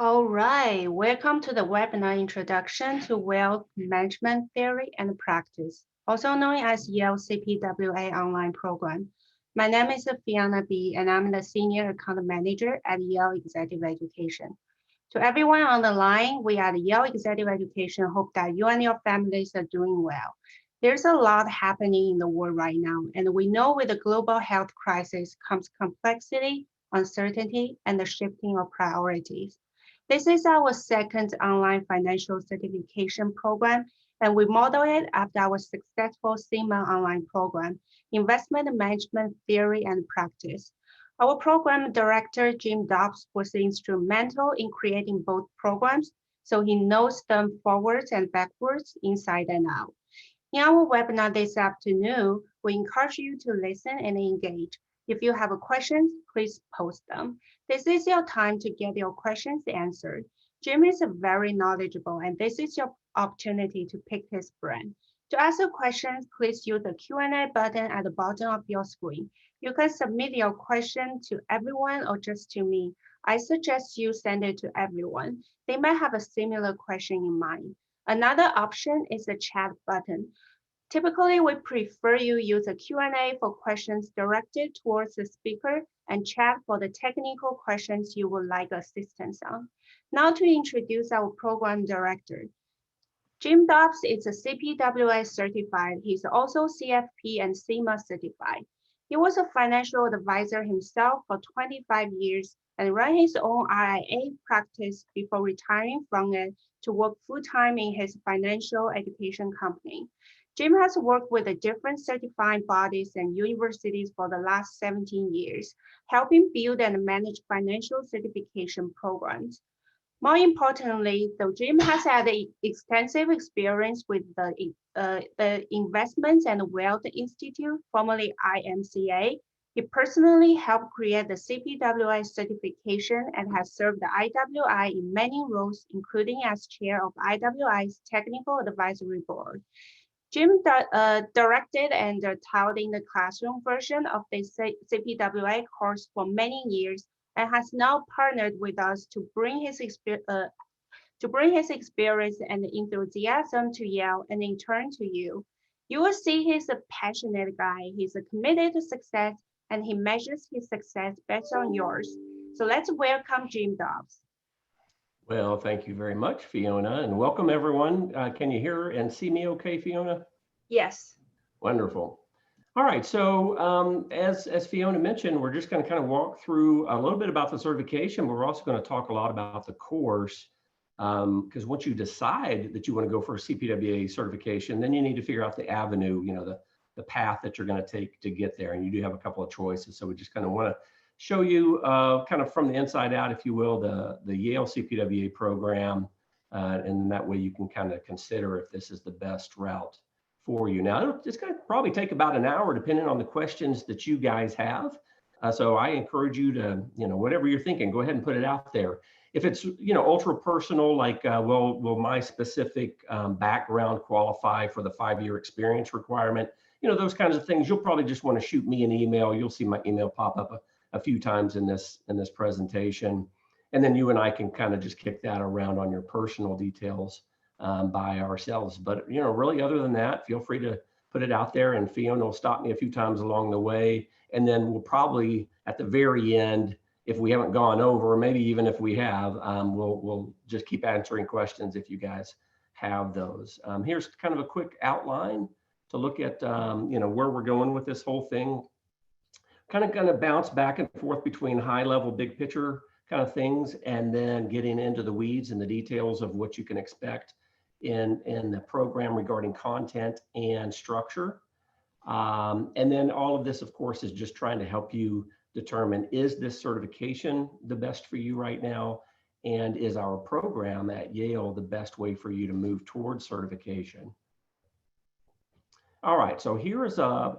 All right, welcome to the webinar Introduction to Wealth Management Theory and Practice, also known as Yale CPWA online program. My name is Fiona Bi, and I'm the Senior Account Manager at Yale Executive Education. To everyone on the line, we at Yale Executive Education hope that you and your families are doing well. There's a lot happening in the world right now, and we know with the global health crisis comes complexity, uncertainty, and the shifting of priorities. This is our second online financial certification program, and we model it after our successful CMA online program, Investment Management Theory and Practice. Our program director, Jim Dobbs, was instrumental in creating both programs, so he knows them forwards and backwards, inside and out. In our webinar this afternoon, we encourage you to listen and engage. If you have questions, please post them. This is your time to get your questions answered. Jim is very knowledgeable, and this is your opportunity to pick his brain. To ask your questions, please use the Q&A button at the bottom of your screen. You can submit your question to everyone or just to me. I suggest you send it to everyone. They might have a similar question in mind. Another option is the chat button. Typically, we prefer you use a Q&A for questions directed towards the speaker and chat for the technical questions you would like assistance on. Now to introduce our program director. Jim Dobbs is a CPWA certified. He's also CFP and CMA certified. He was a financial advisor himself for 25 years and ran his own RIA practice before retiring from it to work full-time in his financial education company. Jim has worked with the different certifying bodies and universities for the last 17 years, helping build and manage financial certification programs. More importantly, though Jim has had extensive experience with the Investments and Wealth Institute, formerly IMCA, he personally helped create the CPWA certification and has served the IWI in many roles, including as chair of IWI's Technical Advisory Board. Jim directed and taught in the classroom version of the CPWA course for many years and has now partnered with us to bring his experience and enthusiasm to Yale and in turn to you. You will see he's a passionate guy, he's committed to success, and he measures his success based on yours. So let's welcome Jim Dobbs. Well, thank you very much, Fiona, and welcome everyone. Can you hear and see me okay, Fiona? Yes. Wonderful. All right, so as Fiona mentioned, we're just going to kind of walk through a little bit about the certification, but we're also going to talk a lot about the course, because once you decide that you want to go for a CPWA certification, then you need to figure out the avenue, the path that you're going to take to get there, and you do have a couple of choices. So we just kind of want to show you kind of from the inside out, if you will, the Yale CPWA program, and that way you can kind of consider if this is the best route for you. Now, it's going to probably take about an hour, depending on the questions that you guys have. So I encourage you to, whatever you're thinking, go ahead and put it out there. If it's, ultra personal, like, will my specific background qualify for the 5-year experience requirement? Those kinds of things, you'll probably just want to shoot me an email. You'll see my email pop up a few times in this presentation, and then you and I can kind of just kick that around on your personal details by ourselves. But really, other than that, feel free to put it out there, and Fiona will stop me a few times along the way, and then we'll probably at the very end, if we haven't gone over, or maybe even if we have, we'll just keep answering questions if you guys have those. Here's kind of a quick outline to look at where we're going with this whole thing. Kind of going to bounce back and forth between high level, big picture kind of things, and then getting into the weeds and the details of what you can expect in the program regarding content and structure. And then all of this, of course, is just trying to help you determine, is this certification the best for you right now? And is our program at Yale the best way for you to move towards certification? All right, so here's the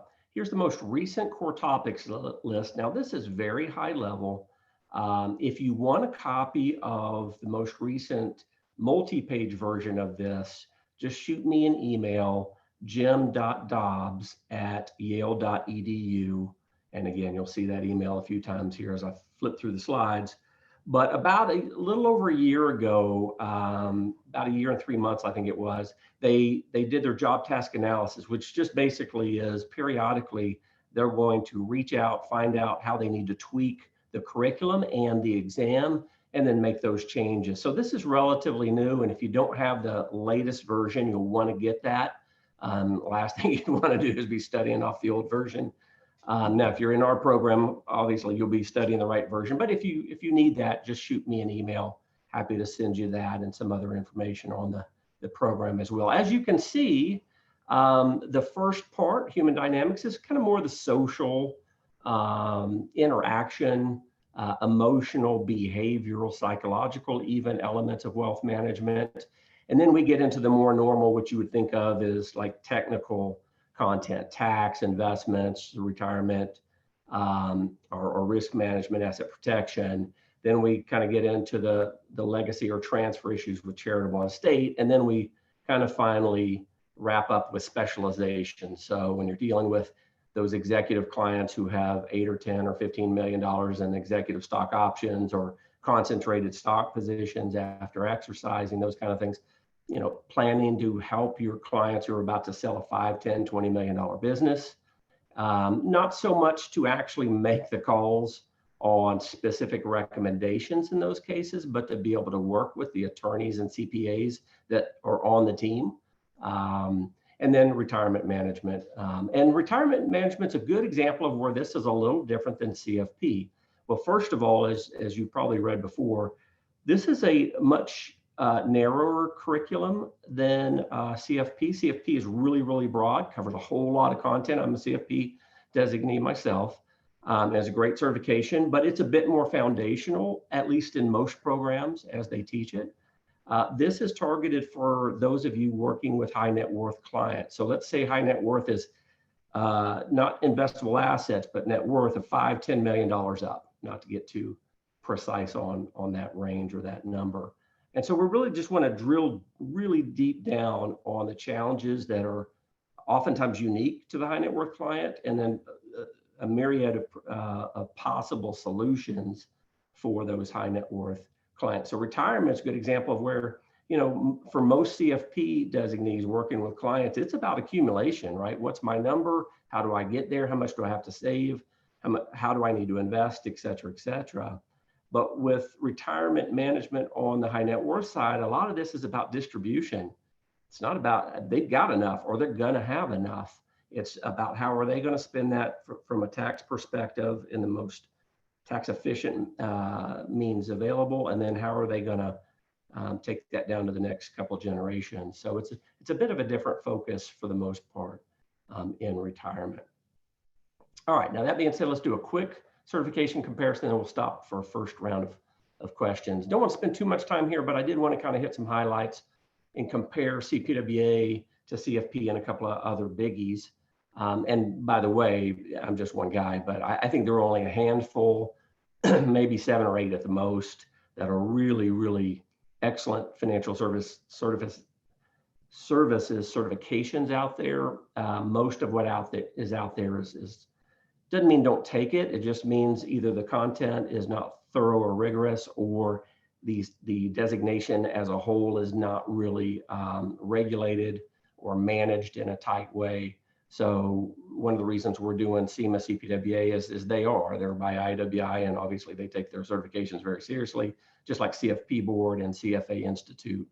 most recent core topics list. Now, this is very high level. If you want a copy of the most recent multi-page version of this, just shoot me an email, jim.dobbs@yale.edu. And again, you'll see that email a few times here as I flip through the slides. But about a little over a year ago, about a year and 3 months, I think it was, they did their job task analysis, which just basically is periodically they're going to reach out, find out how they need to tweak the curriculum and the exam, and then make those changes. So this is relatively new, and if you don't have the latest version, you'll want to get that. Last thing you want to do is be studying off the old version. Now, if you're in our program, obviously you'll be studying the right version, but if you need that, just shoot me an email. Happy to send you that and some other information on the program as well. As you can see, the first part, human dynamics, is kind of more the social interaction, emotional, behavioral, psychological, even elements of wealth management. And then we get into the more normal, what you would think of as like technical content, tax, investments, retirement, or risk management, asset protection. Then we kind of get into the legacy or transfer issues with charitable estate. And then we kind of finally wrap up with specialization. So when you're dealing with those executive clients who have 8 or 10 or $15 million in executive stock options or concentrated stock positions after exercising, those kind of things, you know, planning to help your clients who are about to sell a 5, 10, $20 million business. Not so much to actually make the calls on specific recommendations in those cases, but to be able to work with the attorneys and CPAs that are on the team. And then retirement management. And retirement management's a good example of where this is a little different than CFP. Well, first of all, as you probably read before, this is a much narrower curriculum than CFP. CFP is really, really broad, covers a whole lot of content. I'm a CFP designee myself. Has a great certification, but it's a bit more foundational, at least in most programs as they teach it. This is targeted for those of you working with high net worth clients. So let's say high net worth is not investable assets, but net worth of $5, $10 million up, not to get too precise on that range or that number. And so we really just want to drill really deep down on the challenges that are oftentimes unique to the high net worth client, and then a myriad of possible solutions for those high net worth clients. So retirement is a good example of where, you know, for most CFP designees working with clients, it's about accumulation, right? What's my number? How do I get there? How much do I have to save? How do I need to invest, et cetera, et cetera. But with retirement management on the high net worth side, a lot of this is about distribution. It's not about they've got enough or they're going to have enough. It's about how are they going to spend that from a tax perspective in the most tax efficient means available, and then how are they going to take that down to the next couple of generations. So it's a bit of a different focus for the most part in retirement. All right, now that being said, let's do a quick certification comparison, and we'll stop for a first round of questions. Don't want to spend too much time here, but I did want to kind of hit some highlights and compare CPWA to CFP and a couple of other biggies. And by the way, I'm just one guy, but I think there are only a handful, maybe 7 or 8 at the most, that are really, really excellent financial services certifications out there. Most of what is out there is doesn't mean don't take it. It just means either the content is not thorough or rigorous, or the designation as a whole is not really regulated or managed in a tight way. So one of the reasons we're doing SEMA CPWA is they're by IWI, and obviously they take their certifications very seriously, just like CFP Board and CFA Institute,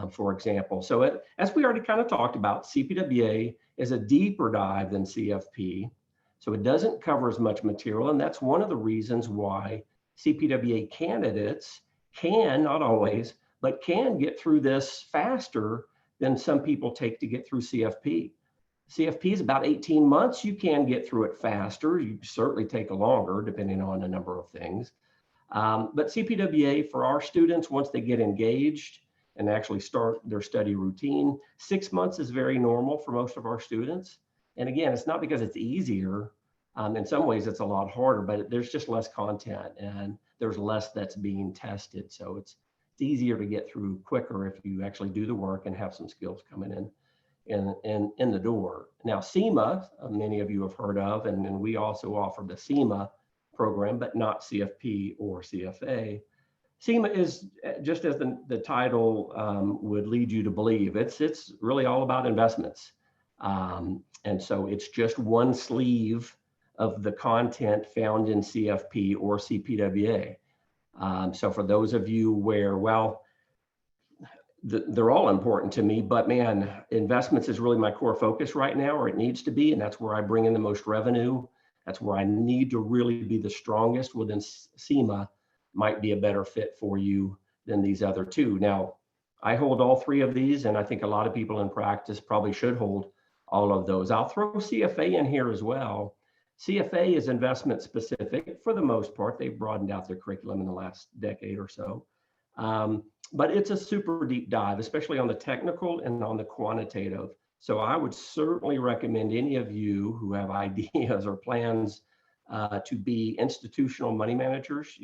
for example. So as we already kind of talked about, CPWA is a deeper dive than CFP. So it doesn't cover as much material, and that's one of the reasons why CPWA candidates can, not always, but can get through this faster than some people take to get through CFP. CFP is about 18 months. You can get through it faster. You certainly take longer, depending on a number of things. But CPWA, for our students, once they get engaged and actually start their study routine, 6 months is very normal for most of our students. And again, it's not because it's easier. In some ways, it's a lot harder, but there's just less content and there's less that's being tested. So it's easier to get through quicker if you actually do the work and have some skills coming in the door. Now, SEMA, many of you have heard of, and we also offer the SEMA program, but not CFP or CFA. CIMA is, just as the title would lead you to believe, it's really all about investments. And so it's just one sleeve of the content found in CFP or CPWA. So for those of you where, well, they're all important to me, but man, investments is really my core focus right now, or it needs to be, and that's where I bring in the most revenue. That's where I need to really be the strongest. Within CIMA might be a better fit for you than these other two. Now, I hold all three of these, and I think a lot of people in practice probably should hold all of those. I'll throw CFA in here as well. CFA is investment specific for the most part. They've broadened out their curriculum in the last decade or so. But it's a super deep dive, especially on the technical and on the quantitative. So I would certainly recommend any of you who have ideas or plans to be institutional money managers,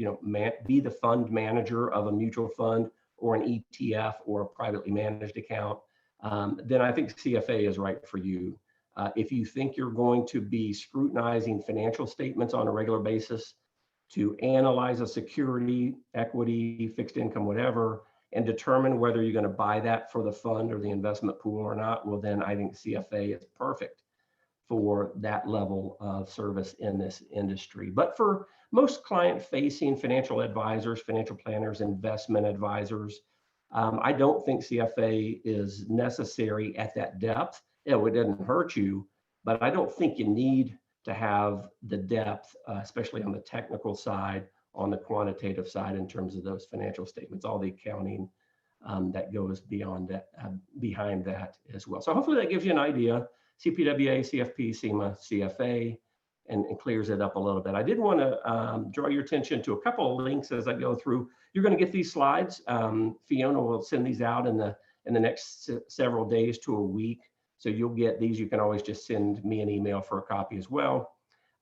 be the fund manager of a mutual fund or an ETF or a privately managed account, then I think CFA is right for you. If you think you're going to be scrutinizing financial statements on a regular basis to analyze a security, equity, fixed income, whatever, and determine whether you're going to buy that for the fund or the investment pool or not, well, then I think CFA is perfect for that level of service in this industry. But for most client-facing financial advisors, financial planners, investment advisors, I don't think CFA is necessary at that depth. It doesn't hurt you, but I don't think you need to have the depth, especially on the technical side, on the quantitative side in terms of those financial statements, all the accounting that goes beyond that, behind that as well. So hopefully that gives you an idea. CPWA, CFP, CIMA, CFA, and clears it up a little bit. I did want to draw your attention to a couple of links as I go through. You're going to get these slides. Fiona will send these out in the next several days to a week. So you'll get these. You can always just send me an email for a copy as well.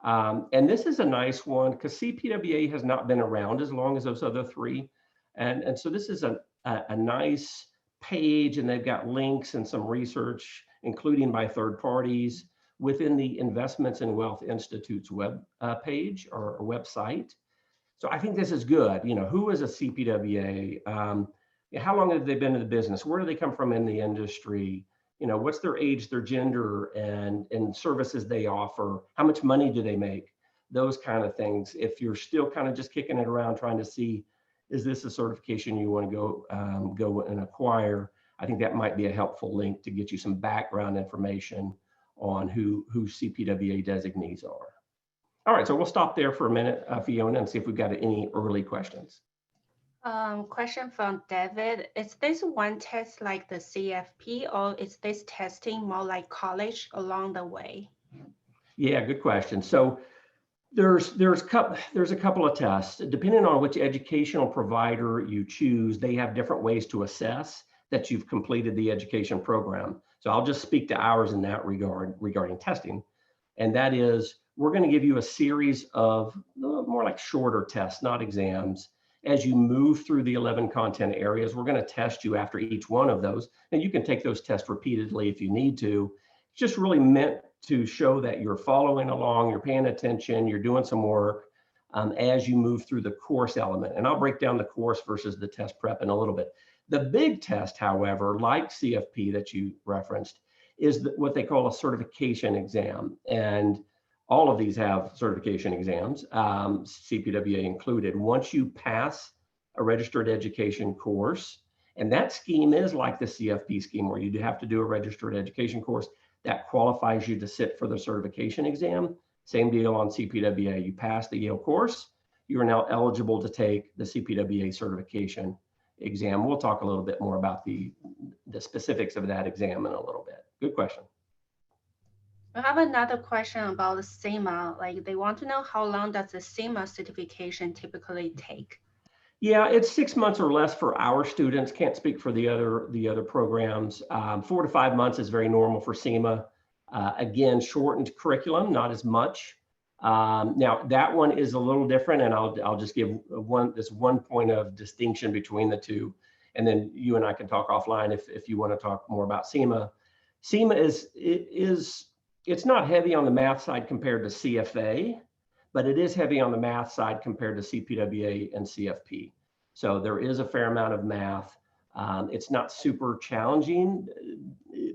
And this is a nice one because CPWA has not been around as long as those other three. And so this is a nice page, and they've got links and some research, including by third parties, within the Investments and Wealth Institute's web page or website. So I think this is good. Who is a CPWA? How long have they been in the business? Where do they come from in the industry? What's their age, their gender, and services they offer? How much money do they make? Those kind of things. If you're still kind of just kicking it around trying to see, is this a certification you want to go and acquire? I think that might be a helpful link to get you some background information on who CPWA designees are. All right, so we'll stop there for a minute, Fiona, and see if we've got any early questions. Question from David. Is this one test like the CFP, or is this testing more like college along the way? Yeah, good question. So there's a couple of tests. Depending on which educational provider you choose, they have different ways to assess that you've completed the education program. So I'll just speak to ours in that regard regarding testing. And that is, we're going to give you a series of more like shorter tests, not exams. As you move through the 11 content areas, we're going to test you after each one of those. And you can take those tests repeatedly if you need to. It's just really meant to show that you're following along, you're paying attention, you're doing some work as you move through the course element. And I'll break down the course versus the test prep in a little bit. The big test, however, like CFP that you referenced, is what they call a certification exam. And all of these have certification exams, CPWA included. Once you pass a registered education course, and that scheme is like the CFP scheme where you do have to do a registered education course that qualifies you to sit for the certification exam. Same deal on CPWA. You pass the Yale course, you are now eligible to take the CPWA certification exam. We'll talk a little bit more about the specifics of that exam in a little bit. Good question. I have another question about the CIMA. Like, they want to know how long does the CIMA certification typically take? Yeah, it's 6 months or less for our students. Can't speak for the other programs. 4 to 5 months is very normal for CIMA. Again, shortened curriculum, not as much. Now that one is a little different, and I'll just give this one point of distinction between the two, and then you and I can talk offline if you want to talk more about CIMA. CIMA it's not heavy on the math side compared to CFA, but it is heavy on the math side compared to CPWA and CFP. So there is a fair amount of math. It's not super challenging,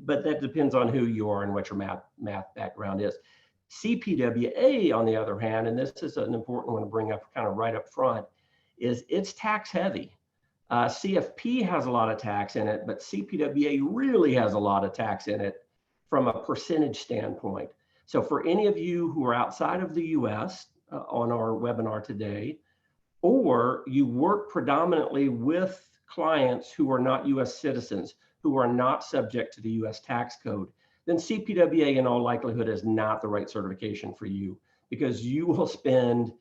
but that depends on who you are and what your math background is. CPWA, on the other hand, and this is an important one to bring up kind of right up front, is it's tax heavy. CFP has a lot of tax in it, but CPWA really has a lot of tax in it from a percentage standpoint. So for any of you who are outside of the US on our webinar today, or you work predominantly with clients who are not US citizens, who are not subject to the US tax code, then CPWA in all likelihood is not the right certification for you, because you will spend,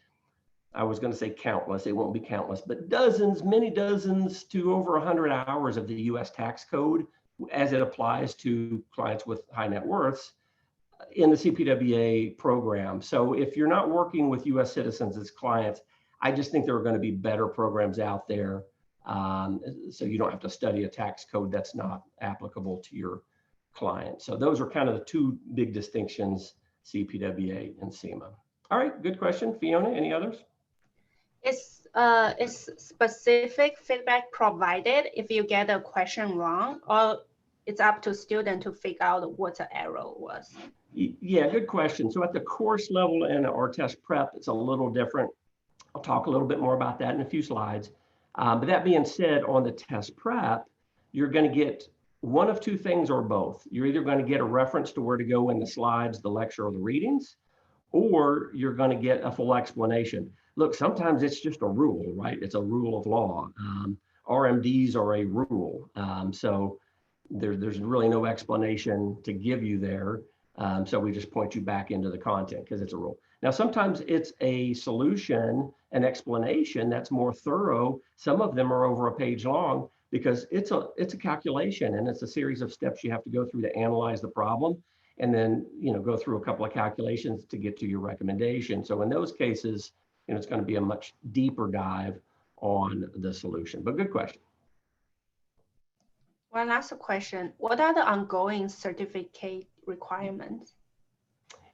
I was going to say countless, it won't be countless, but dozens, many dozens to over 100 hours of the US tax code as it applies to clients with high net worths in the CPWA program. So if you're not working with US citizens as clients, I just think there are going to be better programs out there, so you don't have to study a tax code that's not applicable to your client. So those are kind of the two big distinctions, CPWA and CIMA. All right, good question. Fiona, any others? Is specific feedback provided if you get a question wrong, or it's up to student to figure out what the error was? Yeah, good question. So at the course level and our test prep, it's a little different. I'll talk a little bit more about that in a few slides. But that being said, on the test prep, you're going to get one of two things or both. You're either going to get a reference to where to go in the slides, the lecture, or the readings, or you're going to get a full explanation. Look, sometimes it's just a rule, right? It's a rule of law. RMDs are a rule. So there's really no explanation to give you there. So we just point you back into the content because it's a rule. Now, sometimes it's a solution, an explanation that's more thorough. Some of them are over a page long because it's a calculation and it's a series of steps you have to go through to analyze the problem, and then go through a couple of calculations to get to your recommendation. So in those cases, it's going to be a much deeper dive on the solution. But good question. One last question. What are the ongoing certificate requirements?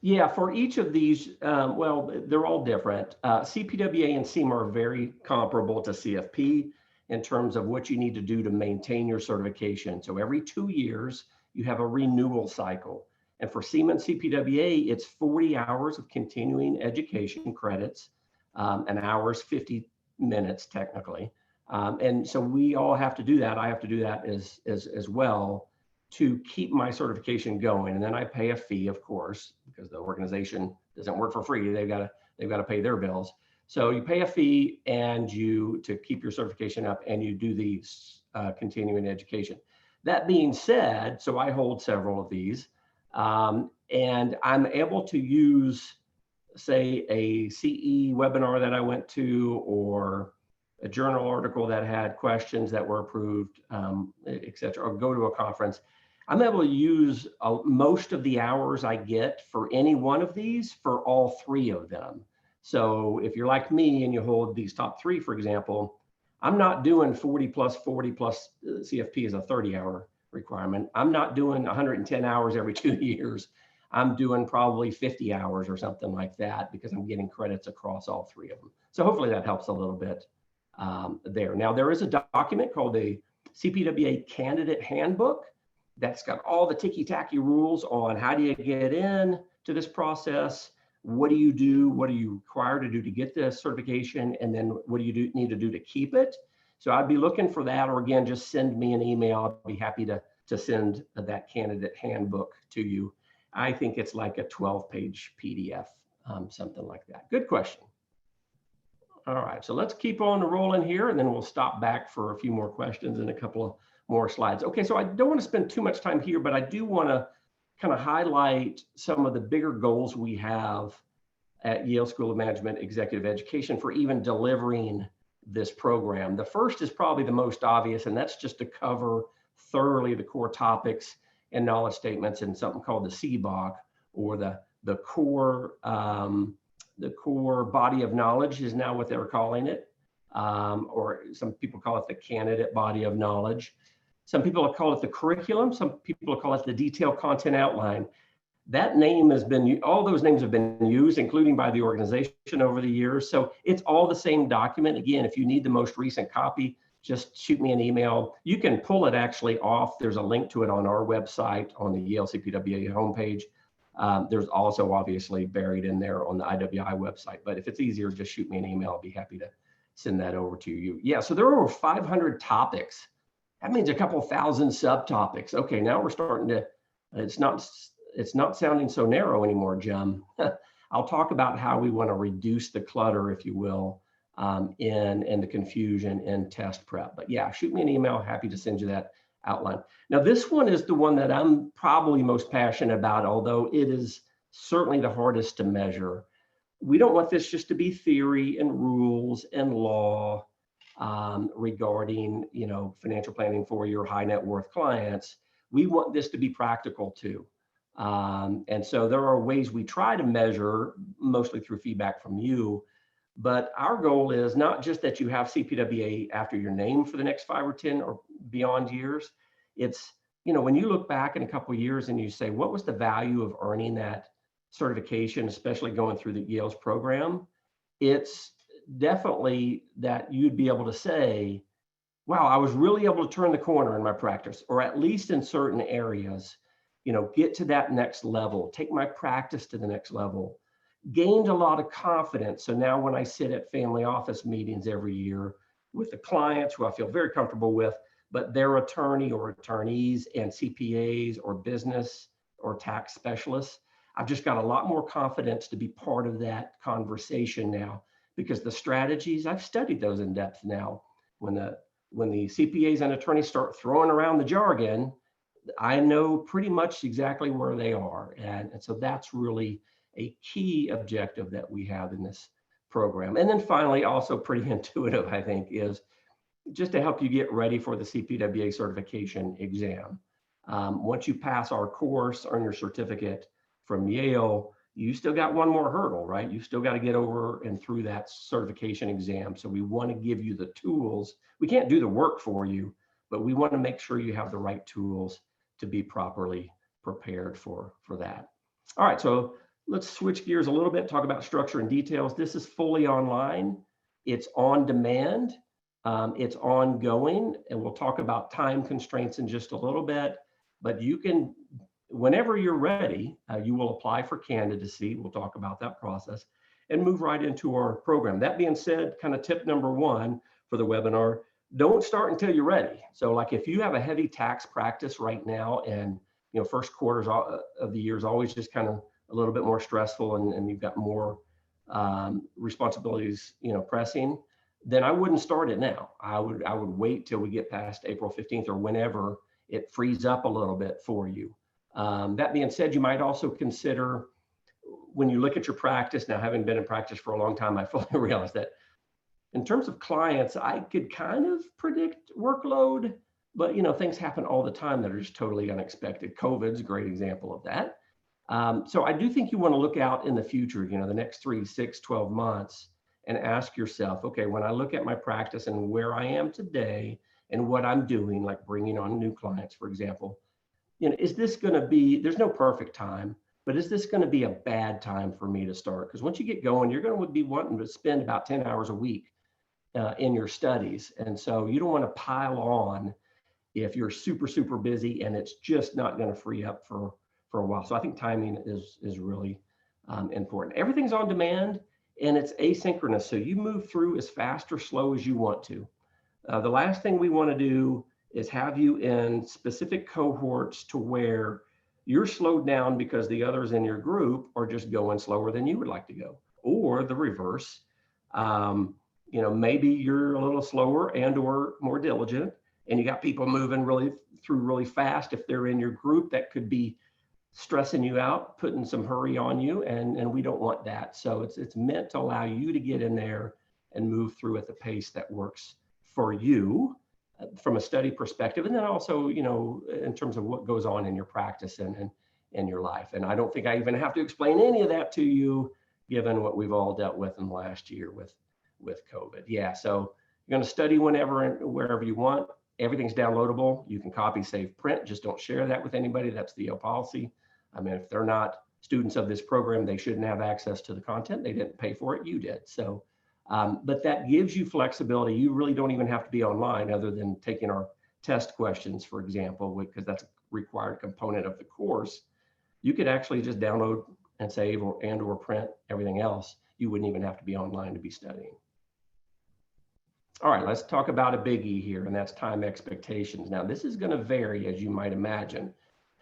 Yeah, for each of these, well, they're all different. CPWA and CIMA are very comparable to CFP in terms of what you need to do to maintain your certification. So every 2 years, you have a renewal cycle. And for CIMA and CPWA, it's 40 hours of continuing education credits, an hour's 50 minutes technically. And so we all have to do that. I have to do that as well to keep my certification going. And then I pay a fee, of course, because the organization doesn't work for free. They've got to pay their bills. So you pay a fee and to keep your certification up, and you do the continuing education. That being said, so I hold several of these, and I'm able to use, say, a CE webinar that I went to, or a journal article that had questions that were approved, et cetera, or go to a conference. I'm able to use most of the hours I get for any one of these for all 3 of them. So if you're like me and you hold these top 3, for example, I'm not doing 40 plus CFP is a 30-hour requirement. I'm not doing 110 hours every 2 years. I'm doing probably 50 hours or something like that because I'm getting credits across all 3 of them. So hopefully that helps a little bit there. Now, there is a document called the CPWA Candidate Handbook that's got all the ticky-tacky rules on how do you get in to this process, what do you do, what are you required to do to get this certification, and then what do you need to do to keep it. So I'd be looking for that, or again, just send me an email. I'll be happy to send that candidate handbook to you. I think it's like a 12-page PDF, something like that. Good question. All right, so let's keep on rolling here, and then we'll stop back for a few more questions and a couple of more slides. Okay, so I don't want to spend too much time here, but I do want to kind of highlight some of the bigger goals we have at Yale School of Management Executive Education for even delivering this program. The first is probably the most obvious, and that's just to cover thoroughly the core topics and knowledge statements in something called the CBOC, or the core body of knowledge is now what they're calling it, or some people call it the candidate body of knowledge. Some people call it the curriculum. Some people call it the detailed content outline. that name has been, all those names have been used, including by the organization over the years. So it's all the same document. Again, if you need the most recent copy, just shoot me an email. You can pull it actually off. There's a link to it on our website on the Yale CPWA homepage. There's also obviously buried in there on the IWI website. But if it's easier, just shoot me an email. I'll be happy to send that over to you. Yeah, so there are over 500 topics. That means a couple thousand subtopics. Okay, now we're starting to, it's not sounding so narrow anymore, Jim. I'll talk about how we want to reduce the clutter, if you will, in the confusion in test prep. But yeah, shoot me an email. Happy to send you that outline. Now, this one is the one that I'm probably most passionate about, although it is certainly the hardest to measure. We don't want this just to be theory and rules and law regarding, financial planning for your high net worth clients. We want this to be practical too. And so there are ways we try to measure, mostly through feedback from you. But our goal is not just that you have CPWA after your name for the next 5 or 10 or beyond years. It's, when you look back in a couple of years and you say, what was the value of earning that certification, especially going through the Yale's program? It's definitely that you'd be able to say, wow, I was really able to turn the corner in my practice, or at least in certain areas, get to that next level, take my practice to the next level. Gained a lot of confidence. So now when I sit at family office meetings every year with the clients who I feel very comfortable with, but their attorney or attorneys and CPAs or business or tax specialists, I've just got a lot more confidence to be part of that conversation now, because the strategies, I've studied those in depth now. When the CPAs and attorneys start throwing around the jargon, I know pretty much exactly where they are. And so that's really a key objective that we have in this program. And then finally, also pretty intuitive, I think, is just to help you get ready for the CPWA certification exam. Once you pass our course, earn your certificate from Yale, you still got one more hurdle, right? You still got to get over and through that certification exam. So we want to give you the tools. We can't do the work for you, but we want to make sure you have the right tools to be properly prepared for that. All right, so let's switch gears a little bit, talk about structure and details. This is fully online. It's on demand. It's ongoing, and we'll talk about time constraints in just a little bit. But you can, whenever you're ready, you will apply for candidacy. We'll talk about that process and move right into our program. That being said, kind of tip number 1 for the webinar, don't start until you're ready. So like if you have a heavy tax practice right now, and first quarters of the year is always just kind of a little bit more stressful, and you've got more responsibilities, pressing, then I wouldn't start it now. I would wait till we get past April 15th or whenever it frees up a little bit for you. That being said, you might also consider, when you look at your practice, now having been in practice for a long time, I fully realize that in terms of clients, I could kind of predict workload, but things happen all the time that are just totally unexpected. COVID's a great example of that. So I do think you want to look out in the future, the next 3, 6, 12 months, and ask yourself, okay, when I look at my practice and where I am today and what I'm doing, like bringing on new clients, for example, is this going to be, there's no perfect time, but is this going to be a bad time for me to start? Because once you get going, you're going to be wanting to spend about 10 hours a week in your studies. And so you don't want to pile on if you're super, super busy and it's just not going to free up for a while. So I think timing is really important. Everything's on demand and it's asynchronous. So you move through as fast or slow as you want to. The last thing we want to do is have you in specific cohorts to where you're slowed down because the others in your group are just going slower than you would like to go, or the reverse. Maybe you're a little slower and or more diligent, and you got people moving really fast. If they're in your group, that could be stressing you out, putting some hurry on you, and we don't want that. So it's meant to allow you to get in there and move through at the pace that works for you from a study perspective, and then also, in terms of what goes on in your practice and in your life. And I don't think I even have to explain any of that to you, given what we've all dealt with in the last year with COVID. Yeah, so you're going to study whenever and wherever you want. Everything's downloadable. You can copy, save, print. Just don't share that with anybody. That's the Yale policy. I mean, if they're not students of this program, they shouldn't have access to the content. They didn't pay for it, you did. So, but that gives you flexibility. You really don't even have to be online other than taking our test questions, for example, because that's a required component of the course. You could actually just download and save or print everything else. You wouldn't even have to be online to be studying. All right, let's talk about a biggie here, and that's time expectations. Now, this is going to vary, as you might imagine.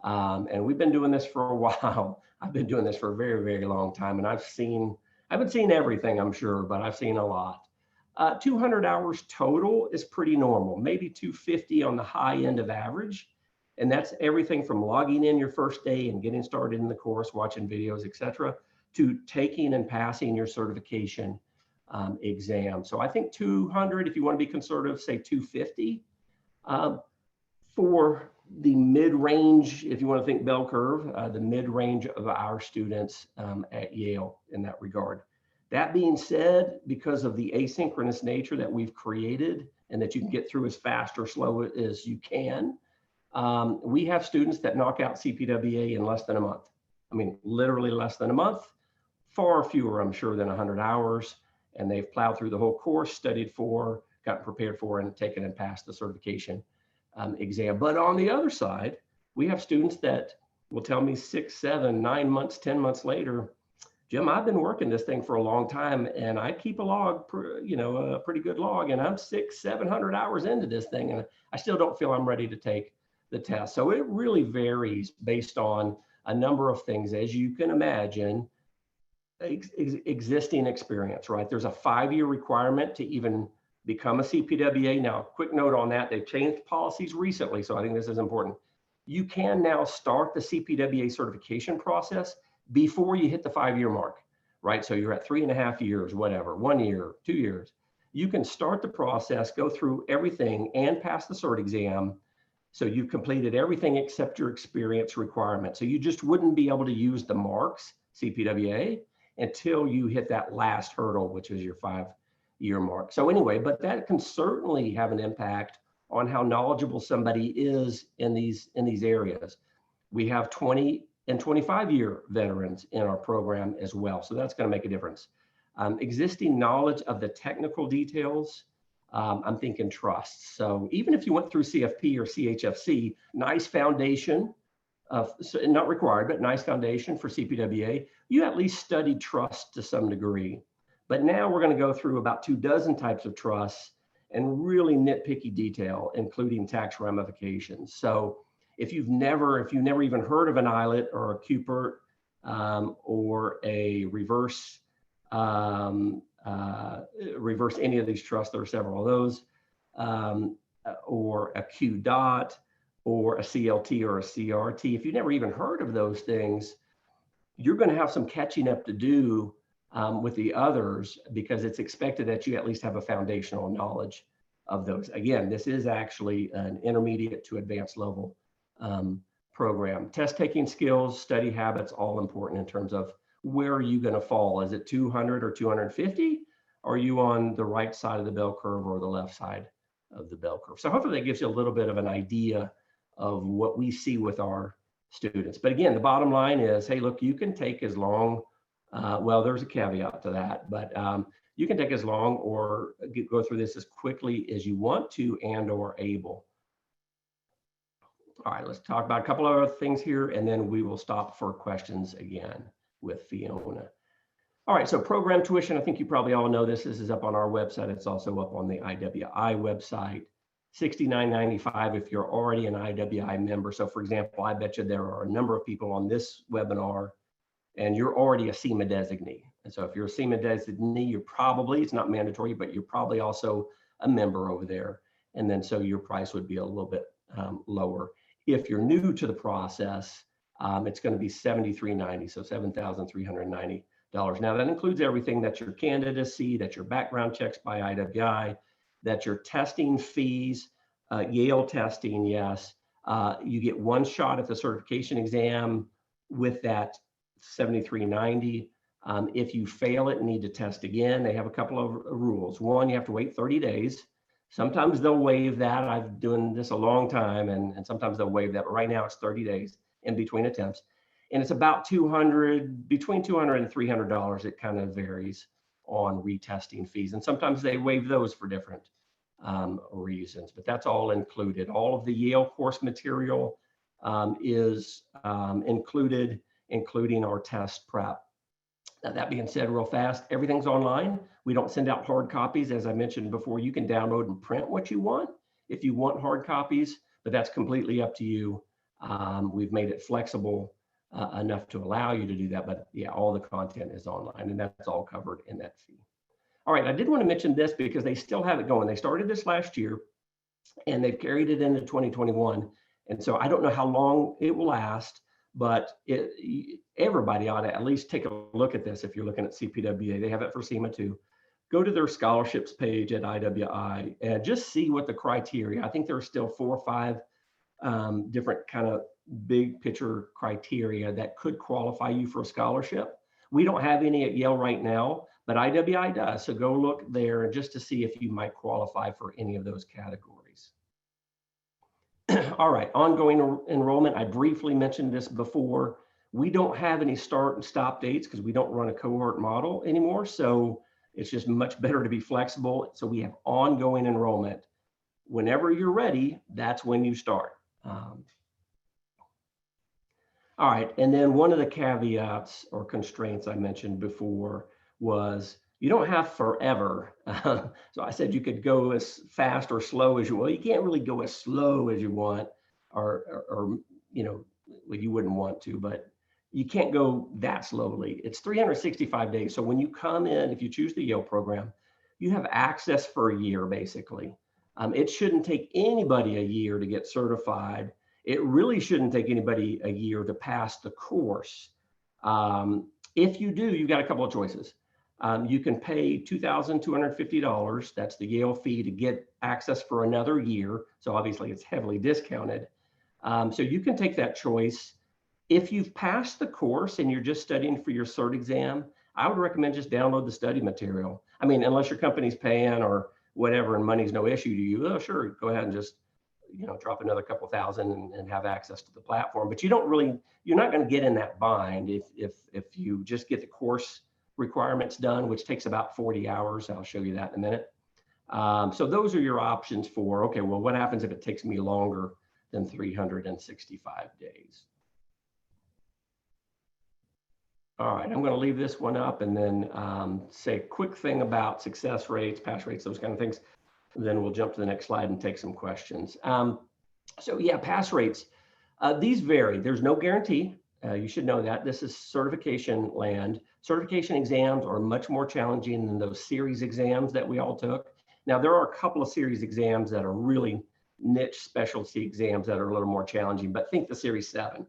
And we've been doing this for a while. I've been doing this for a very, very long time, and I haven't seen everything, I'm sure, but I've seen a lot. 200 hours total is pretty normal, maybe 250 on the high end of average. And that's everything from logging in your first day and getting started in the course, watching videos, etc., to taking and passing your certification exam. So I think 200, if you want to be conservative, say 250 for the mid-range, if you want to think bell curve, the mid-range of our students at Yale in that regard. That being said, because of the asynchronous nature that we've created and that you can get through as fast or slow as you can, we have students that knock out CPWA in less than a month. I mean, literally less than a month, far fewer, I'm sure, than 100 hours. And they've plowed through the whole course, studied for, gotten prepared for, and taken and passed the certification exam. But on the other side, we have students that will tell me 6, 7, 9 months, 10 months later, Jim, I've been working this thing for a long time, and I keep a log, a pretty good log, and I'm 600, 700 hours into this thing, and I still don't feel I'm ready to take the test. So it really varies based on a number of things, as you can imagine. Existing experience, right? There's a 5-year requirement to even become a CPWA. Now, quick note on that, they've changed policies recently, so I think this is important. You can now start the CPWA certification process before you hit the 5-year mark, right? So you're at 3.5 years, whatever, 1 year, 2 years. You can start the process, go through everything and pass the cert exam. So you've completed everything except your experience requirement. So you just wouldn't be able to use the marks, CPWA, until you hit that last hurdle, which is your 5-year mark. So anyway, but that can certainly have an impact on how knowledgeable somebody is in these areas. We have 20 and 25-year veterans in our program as well. So that's going to make a difference. Existing knowledge of the technical details, I'm thinking trust. So even if you went through CFP or CHFC, nice foundation, not required, but nice foundation for CPWA, you at least studied trust to some degree. But now we're going to go through about 24 types of trusts and really nitpicky detail, including tax ramifications. So if you've never even heard of an ILET or a CUPERT or a reverse any of these trusts, there are several of those, or a QDOT or a CLT or a CRT, if you've never even heard of those things, you're going to have some catching up to do with the others, because it's expected that you at least have a foundational knowledge of those. Again, this is actually an intermediate to advanced level program. Test taking skills, study habits, all important in terms of where are you going to fall? Is it 200 or 250? Are you on the right side of the bell curve or the left side of the bell curve? So hopefully that gives you a little bit of an idea of what we see with our students. But again, the bottom line is, hey, look, you can take as long, well, there's a caveat to that, but you can take as long or go through this as quickly as you want to and or able. All right, let's talk about a couple of other things here, and then we will stop for questions again with Fiona. All right, so program tuition, I think you probably all know this. This is up on our website. It's also up on the IWI website. $69.95 if you're already an IWI member. So for example, I bet you there are a number of people on this webinar and you're already a SEMA designee. And so if you're a SEMA designee, you're probably, it's not mandatory, but you're probably also a member over there. And then so your price would be a little bit lower. If you're new to the process, it's going to be $73.90, so $7,390. Now that includes everything. That's your candidacy, that's your background checks by IWI, that's your testing fees, Yale testing, yes. You get one shot at the certification exam with that $73.90. If you fail it and need to test again, they have a couple of rules. One, you have to wait 30 days. Sometimes they'll waive that. I've been doing this a long time, and sometimes they'll waive that. But right now it's 30 days in between attempts. And it's about between $200 and $300. It kind of varies on retesting fees. And sometimes they waive those for different reasons, but that's all included. All of the Yale course material is included, including our test prep. Now, that being said, real fast, everything's online. We don't send out hard copies. As I mentioned before, you can download and print what you want if you want hard copies, but that's completely up to you. We've made it flexible enough to allow you to do that, but yeah, all the content is online, and that's all covered in that fee. All right, I did want to mention this because they still have it going. They started this last year, and they've carried it into 2021. And so I don't know how long it will last, but everybody ought to at least take a look at this. If you're looking at CPWA, they have it for SEMA too. Go to their scholarships page at IWI and just see what the criteria. I think there are still 4 or 5 different kind of big picture criteria that could qualify you for a scholarship. We don't have any at Yale right now, but IWI does. So go look there just to see if you might qualify for any of those categories. All right, ongoing enrollment. I briefly mentioned this before. We don't have any start and stop dates because we don't run a cohort model anymore. So it's just much better to be flexible. So we have ongoing enrollment. Whenever you're ready, that's when you start. All right, and then one of the caveats or constraints I mentioned before was you don't have forever. So I said you could go as fast or slow as you want. You can't really go as slow as you want, or you know, well, you wouldn't want to, but you can't go that slowly. It's 365 days. So when you come in, if you choose the Yale program, you have access for a year, basically. It shouldn't take anybody a year to get certified. It really shouldn't take anybody a year to pass the course. If you do, you've got a couple of choices. You can pay $2,250. That's the Yale fee to get access for another year. So obviously it's heavily discounted. So you can take that choice. If you've passed the course and you're just studying for your cert exam, I would recommend just download the study material. I mean, unless your company's paying or whatever and money's no issue to you, oh, sure, go ahead and just, you know, drop another couple thousand and have access to the platform. But you don't really, you're not going to get in that bind if you just get the course requirements done, which takes about 40 hours. I'll show you that in a minute. So those are your options for, okay, well, what happens if it takes me longer than 365 days? All right, I'm going to leave this one up and then say a quick thing about success rates, pass rates, those kind of things. And then we'll jump to the next slide and take some questions. So yeah, pass rates. These vary. There's no guarantee. You should know that. This is certification land. Certification exams are much more challenging than those series exams that we all took. Now, there are a couple of series exams that are really niche specialty exams that are a little more challenging, but think the Series 7. It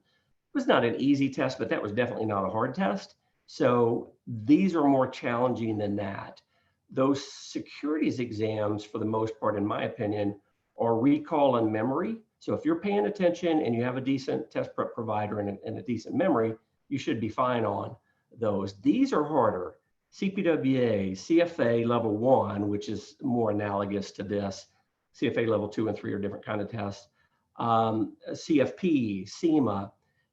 was not an easy test, but that was definitely not a hard test. So these are more challenging than that. Those securities exams, for the most part, in my opinion, are recall and memory. So if you're paying attention and you have a decent test prep provider and a decent memory, you should be fine on those. These are harder. CPWA, CFA level 1, which is more analogous to this. CFA level 2 and 3 are different kind of tests. CFP, SEMA.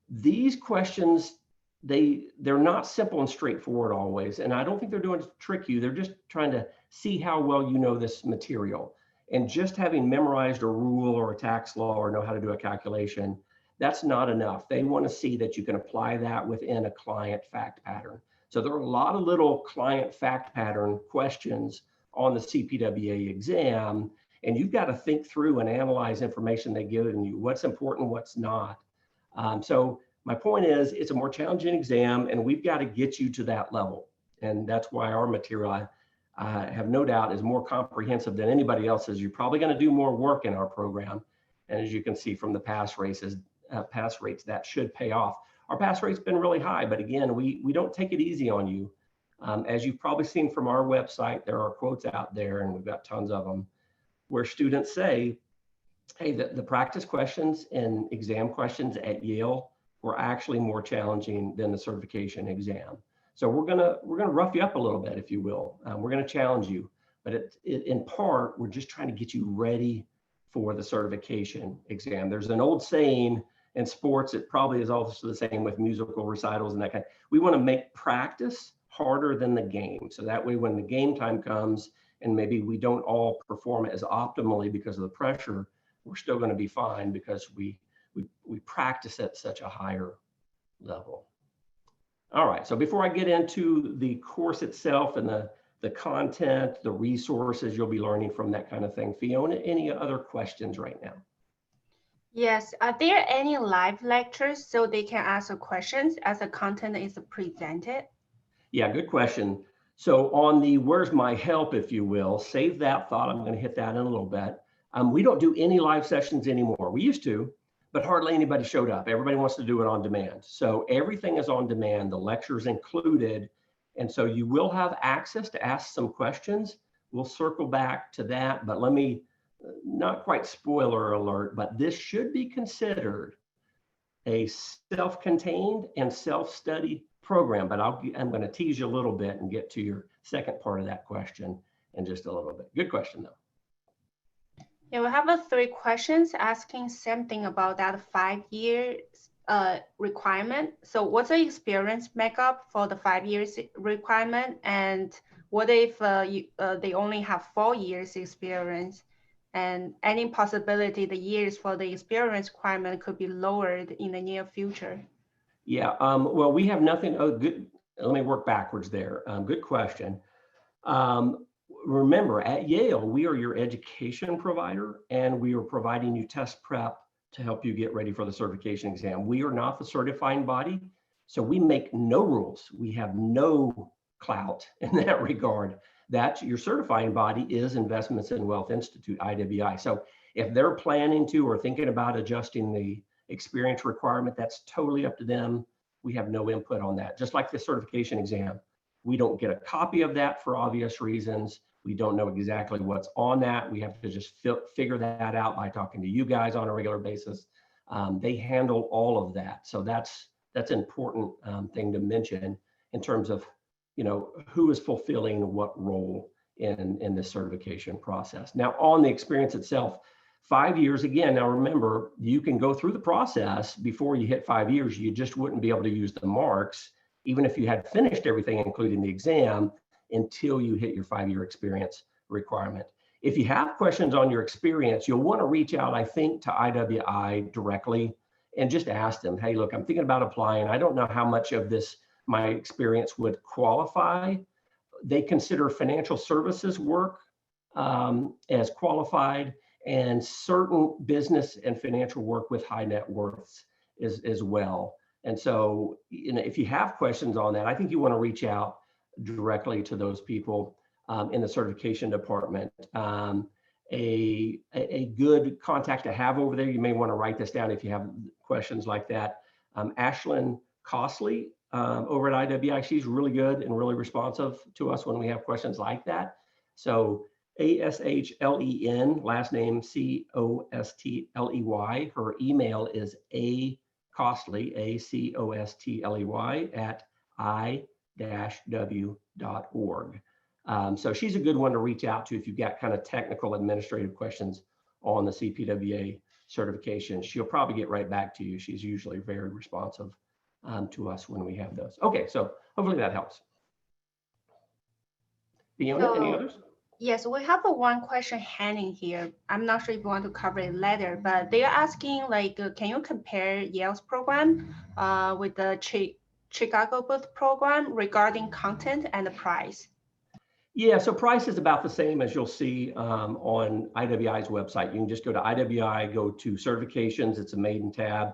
These questions, they're not simple and straightforward always. And I don't think they're doing it to trick you. They're just trying to see how well you know this material. And just having memorized a rule or a tax law or know how to do a calculation, that's not enough. They want to see that you can apply that within a client fact pattern. So there are a lot of little client fact pattern questions on the CPWA exam, and you've got to think through and analyze information they give you, what's important, what's not. So my point is, it's a more challenging exam, and we've got to get you to that level. And that's why our material, I have no doubt, is more comprehensive than anybody else's. You're probably going to do more work in our program. And as you can see from the pass rates, that should pay off. Our pass rate's been really high, but again, we don't take it easy on you. As you've probably seen from our website, there are quotes out there, and we've got tons of them, where students say, hey, the practice questions and exam questions at Yale were actually more challenging than the certification exam. So we're gonna rough you up a little bit, if you will. We're gonna challenge you, but in part, we're just trying to get you ready for the certification exam. There's an old saying, And sports, it probably is also the same with musical recitals and that kind. We want to make practice harder than the game. So that way, when the game time comes and maybe we don't all perform as optimally because of the pressure, we're still going to be fine because we practice at such a higher level. All right, so before I get into the course itself and the content, the resources you'll be learning from, that kind of thing, Fiona, any other questions right now? Yes, are there any live lectures so they can ask questions as the content is presented? Yeah, good question. So on the where's my help, if you will, save that thought. I'm going to hit that in a little bit. We don't do any live sessions anymore. We used to, but hardly anybody showed up. Everybody wants to do it on demand. So everything is on demand, the lectures included. And so you will have access to ask some questions. We'll circle back to that, but let me, not quite spoiler alert, but this should be considered a self-contained and self-study program. But I'm going to tease you a little bit and get to your second part of that question in just a little bit. Good question, though. Yeah, we have 3 questions asking something about that 5 years requirement. So what's the experience makeup for the 5 years requirement? And what if they only have 4 years experience? And any possibility the years for the experience requirement could be lowered in the near future? Yeah, well, we have nothing. Oh, good. Let me work backwards there. Good question. Remember, at Yale, we are your education provider, and we are providing you test prep to help you get ready for the certification exam. We are not the certifying body, so we make no rules. We have no clout in that regard. That your certifying body is Investments in Wealth Institute, IWI. So if they're planning to or thinking about adjusting the experience requirement, that's totally up to them. We have no input on that. Just like the certification exam, we don't get a copy of that for obvious reasons. We don't know exactly what's on that. We have to just figure that out by talking to you guys on a regular basis. They handle all of that. So that's an important thing to mention in terms of, you know, who is fulfilling what role in the certification process. Now, on the experience itself, 5 years, again, now remember, you can go through the process before you hit 5 years. You just wouldn't be able to use the marks, even if you had finished everything, including the exam, until you hit your 5-year experience requirement. If you have questions on your experience, you'll want to reach out, I think, to IWI directly and just ask them, hey, look, I'm thinking about applying. I don't know how much of this my experience would qualify. They consider financial services work as qualified, and certain business and financial work with high net worths as well. And so, you know, if you have questions on that, I think you want to reach out directly to those people in the certification department. A good contact to have over there, you may want to write this down if you have questions like that. Ashlyn Costley over at IWI, she's really good and really responsive to us when we have questions like that. So ASHLEN, last name COSTLEY. Her email is acostley, ACOSTLEY at i-w.org. So she's a good one to reach out to if you've got kind of technical administrative questions on the CPWA certification. She'll probably get right back to you. She's usually very responsive to us when we have those. Okay, so hopefully that helps. Fiona, any others? Yes, we have one question hanging here. I'm not sure if you want to cover it later, but they're asking, like, can you compare Yale's program with the Chicago Booth program regarding content and the price? Yeah, so price is about the same as you'll see on IWI's website. You can just go to IWI, go to certifications. It's a maiden tab.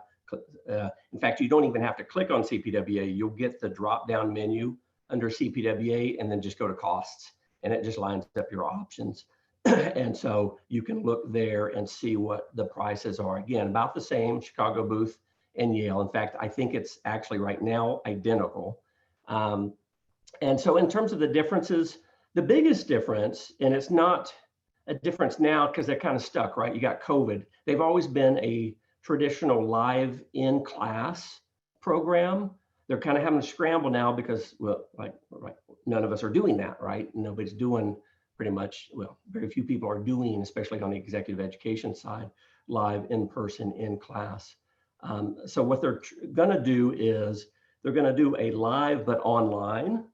In fact, you don't even have to click on CPWA. You'll get the drop-down menu under CPWA and then just go to costs. And it just lines up your options. And so you can look there and see what the prices are. Again, about the same, Chicago Booth and Yale. In fact, I think it's actually right now identical. And so in terms of the differences, the biggest difference, and it's not a difference now because they're kind of stuck, right? You got COVID. They've always been a traditional live in-class program. They're kind of having to scramble now because, well, like none of us are doing that, right? Nobody's doing pretty much, well, very few people are doing, especially on the executive education side, live in person in class. So what they're going to do is they're going to do a live but online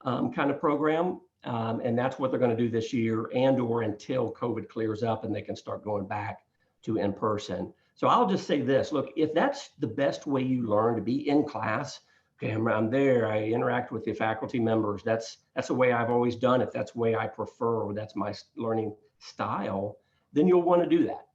kind of program. And that's what they're going to do this year and or until COVID clears up and they can start going back to in person. So I'll just say this, look, if that's the best way you learn to be in class, okay, I'm there, I interact with the faculty members, that's the way I've always done it, that's the way I prefer, or that's my learning style, then you'll want to do that.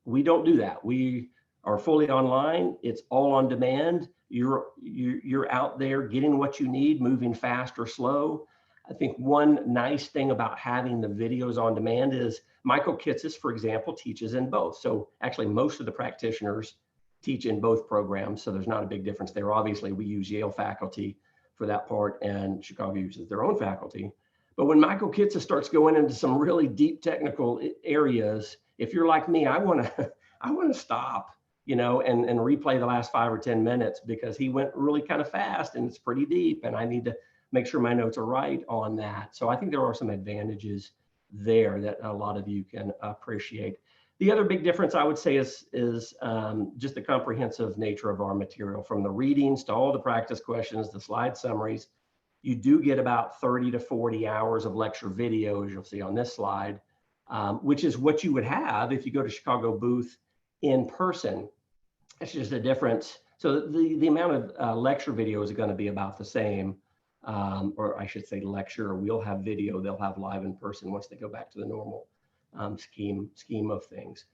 We don't do that. We are fully online. It's all on demand. You're out there getting what you need, moving fast or slow. I think one nice thing about having the videos on demand is Michael Kitsis, for example, teaches in both. So actually most of the practitioners teach in both programs. So there's not a big difference there. Obviously we use Yale faculty for that part and Chicago uses their own faculty. But when Michael Kitsis starts going into some really deep technical areas, if you're like me, I want to stop, and replay the last 5 or 10 minutes because he went really kind of fast and it's pretty deep and I need to make sure my notes are right on that. So I think there are some advantages there that a lot of you can appreciate. The other big difference I would say is just the comprehensive nature of our material, from the readings to all the practice questions, the slide summaries. You do get about 30 to 40 hours of lecture video, as you'll see on this slide, which is what you would have if you go to Chicago booth in person. It's just a difference. So the amount of lecture video is going to be about the same, or I should say lecture. We'll have video, they'll have live in person once they go back to the normal scheme of things.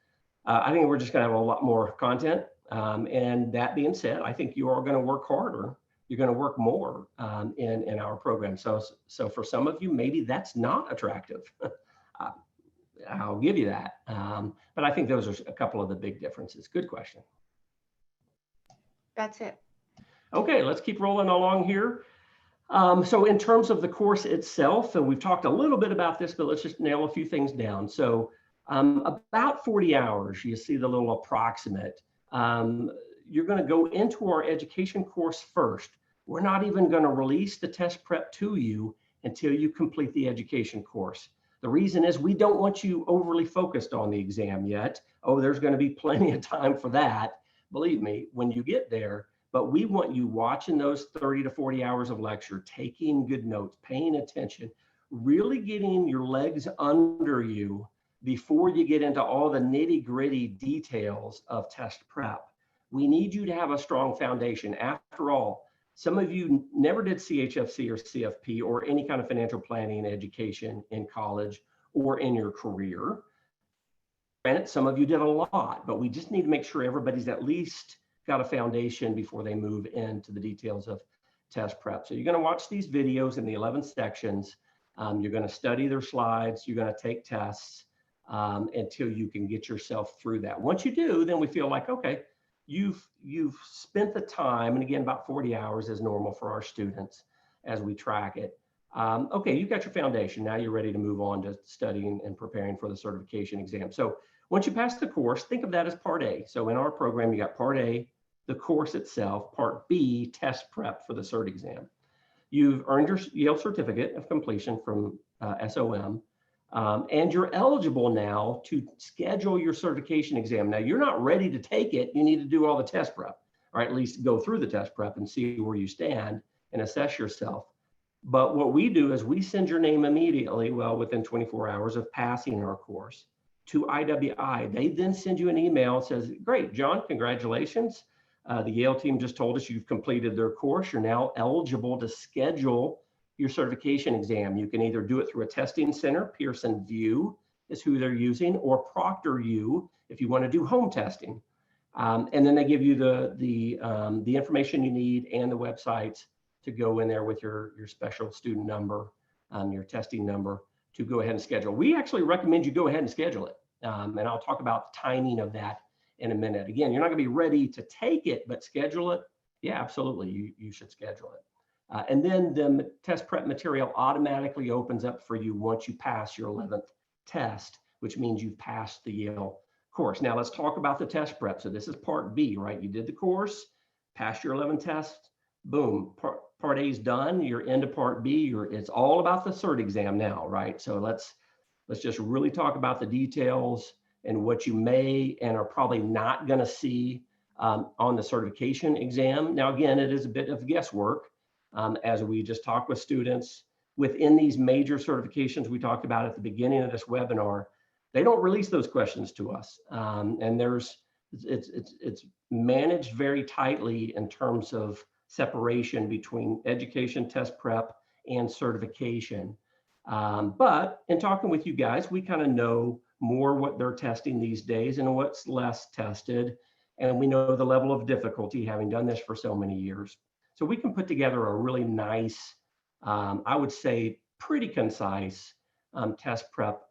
I think we're just going to have a lot more content. And that being said, I think you are going to work harder. You're going to work more in our program. So for some of you, maybe that's not attractive. I'll give you that. But I think those are a couple of the big differences. Good question. That's it. Okay, let's keep rolling along here. So in terms of the course itself, and we've talked a little bit about this, but let's just nail a few things down. So about 40 hours, you see the little approximate. You're going to go into our education course first. We're not even going to release the test prep to you until you complete the education course. The reason is we don't want you overly focused on the exam yet. Oh, there's going to be plenty of time for that, believe me, when you get there. But we want you watching those 30 to 40 hours of lecture, taking good notes, paying attention, really getting your legs under you before you get into all the nitty-gritty details of test prep. We need you to have a strong foundation. After all, some of you never did CHFC or CFP or any kind of financial planning education in college or in your career. Granted, some of you did a lot, but we just need to make sure everybody's at least got a foundation before they move into the details of test prep. So you're going to watch these videos in the 11 sections. You're going to study their slides. You're going to take tests until you can get yourself through that. Once you do, then we feel like, okay, you've spent the time, and again, about 40 hours is normal for our students as we track it. Okay, you've got your foundation. Now you're ready to move on to studying and preparing for the certification exam. So once you pass the course, think of that as part A. So in our program, you got part A, the course itself, part B, test prep for the cert exam. You've earned your Yale certificate of completion from SOM. And you're eligible now to schedule your certification exam. Now, you're not ready to take it. You need to do all the test prep, or at least go through the test prep and see where you stand and assess yourself. But what we do is we send your name immediately, well, within 24 hours of passing our course, to IWI. They then send you an email that says, great, John, congratulations. The Yale team just told us you've completed their course. You're now eligible to schedule your certification exam. You can either do it through a testing center, Pearson VUE is who they're using, or ProctorU if you want to do home testing. And then they give you the information you need and the websites to go in there with your special student number, your testing number, to go ahead and schedule. We actually recommend you go ahead and schedule it. And I'll talk about the timing of that in a minute. Again, you're not going to be ready to take it, but schedule it. Yeah, absolutely. You should schedule it. And then the test prep material automatically opens up for you once you pass your 11th test, which means you've passed the Yale course. Now let's talk about the test prep. So this is part B, right? You did the course, passed your 11 tests, boom, part A is done. You're into part B. It's all about the cert exam now, right? So let's just really talk about the details and what you may and are probably not going to see on the certification exam. Now, again, it is a bit of guesswork as we just talk with students. Within these major certifications we talked about at the beginning of this webinar, they don't release those questions to us. And it's managed very tightly in terms of separation between education, test prep, and certification. But in talking with you guys, we kind of know more what they're testing these days and what's less tested. And we know the level of difficulty having done this for so many years. So we can put together a really nice, I would say pretty concise test prep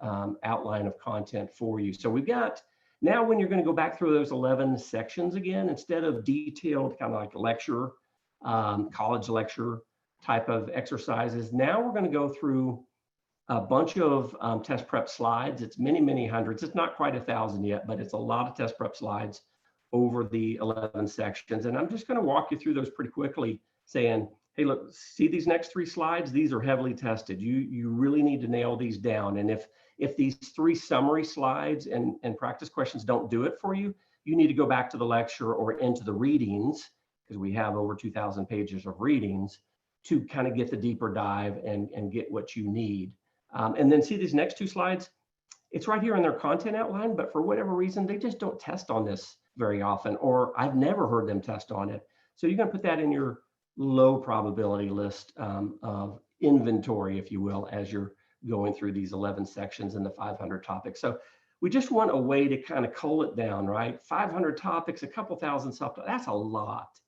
outline of content for you. So we've got, now when you're going to go back through those 11 sections again, instead of detailed kind of like lecture, college lecture type of exercises, now we're going to go through a bunch of test prep slides. It's many, many hundreds. It's not quite 1,000 yet, but it's a lot of test prep slides over the 11 sections. And I'm just going to walk you through those pretty quickly, saying, hey, look, see these next 3 slides? These are heavily tested. You really need to nail these down. And if these 3 summary slides and practice questions don't do it for you, you need to go back to the lecture or into the readings, because we have over 2,000 pages of readings, to kind of get the deeper dive and get what you need. And then see these next 2 slides? It's right here in their content outline, but for whatever reason, they just don't test on this very often, or I've never heard them test on it. So you're going to put that in your low probability list of inventory, if you will, as you're going through these 11 sections and the 500 topics. So we just want a way to kind of cull it down, right? 500 topics, a couple thousand stuff, that's a lot,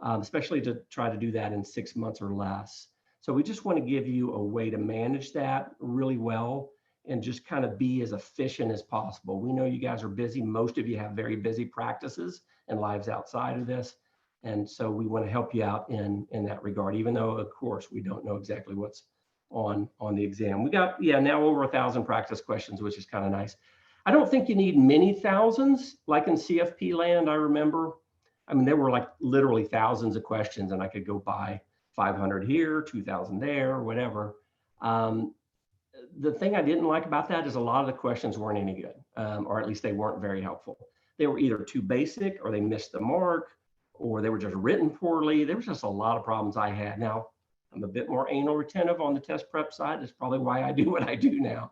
especially to try to do that in 6 months or less. So we just want to give you a way to manage that really well and just kind of be as efficient as possible. We know you guys are busy. Most of you have very busy practices and lives outside of this. And so we want to help you out in that regard, even though, of course, we don't know exactly what's on the exam. We got, now over 1,000 practice questions, which is kind of nice. I don't think you need many thousands, like in CFP land, I remember. I mean, there were like literally thousands of questions, and I could go by 500 here, 2,000 there, whatever. The thing I didn't like about that is a lot of the questions weren't any good, or at least they weren't very helpful. They were either too basic, or they missed the mark, or they were just written poorly. There was just a lot of problems I had. Now, I'm a bit more anal retentive on the test prep side. That's probably why I do what I do now.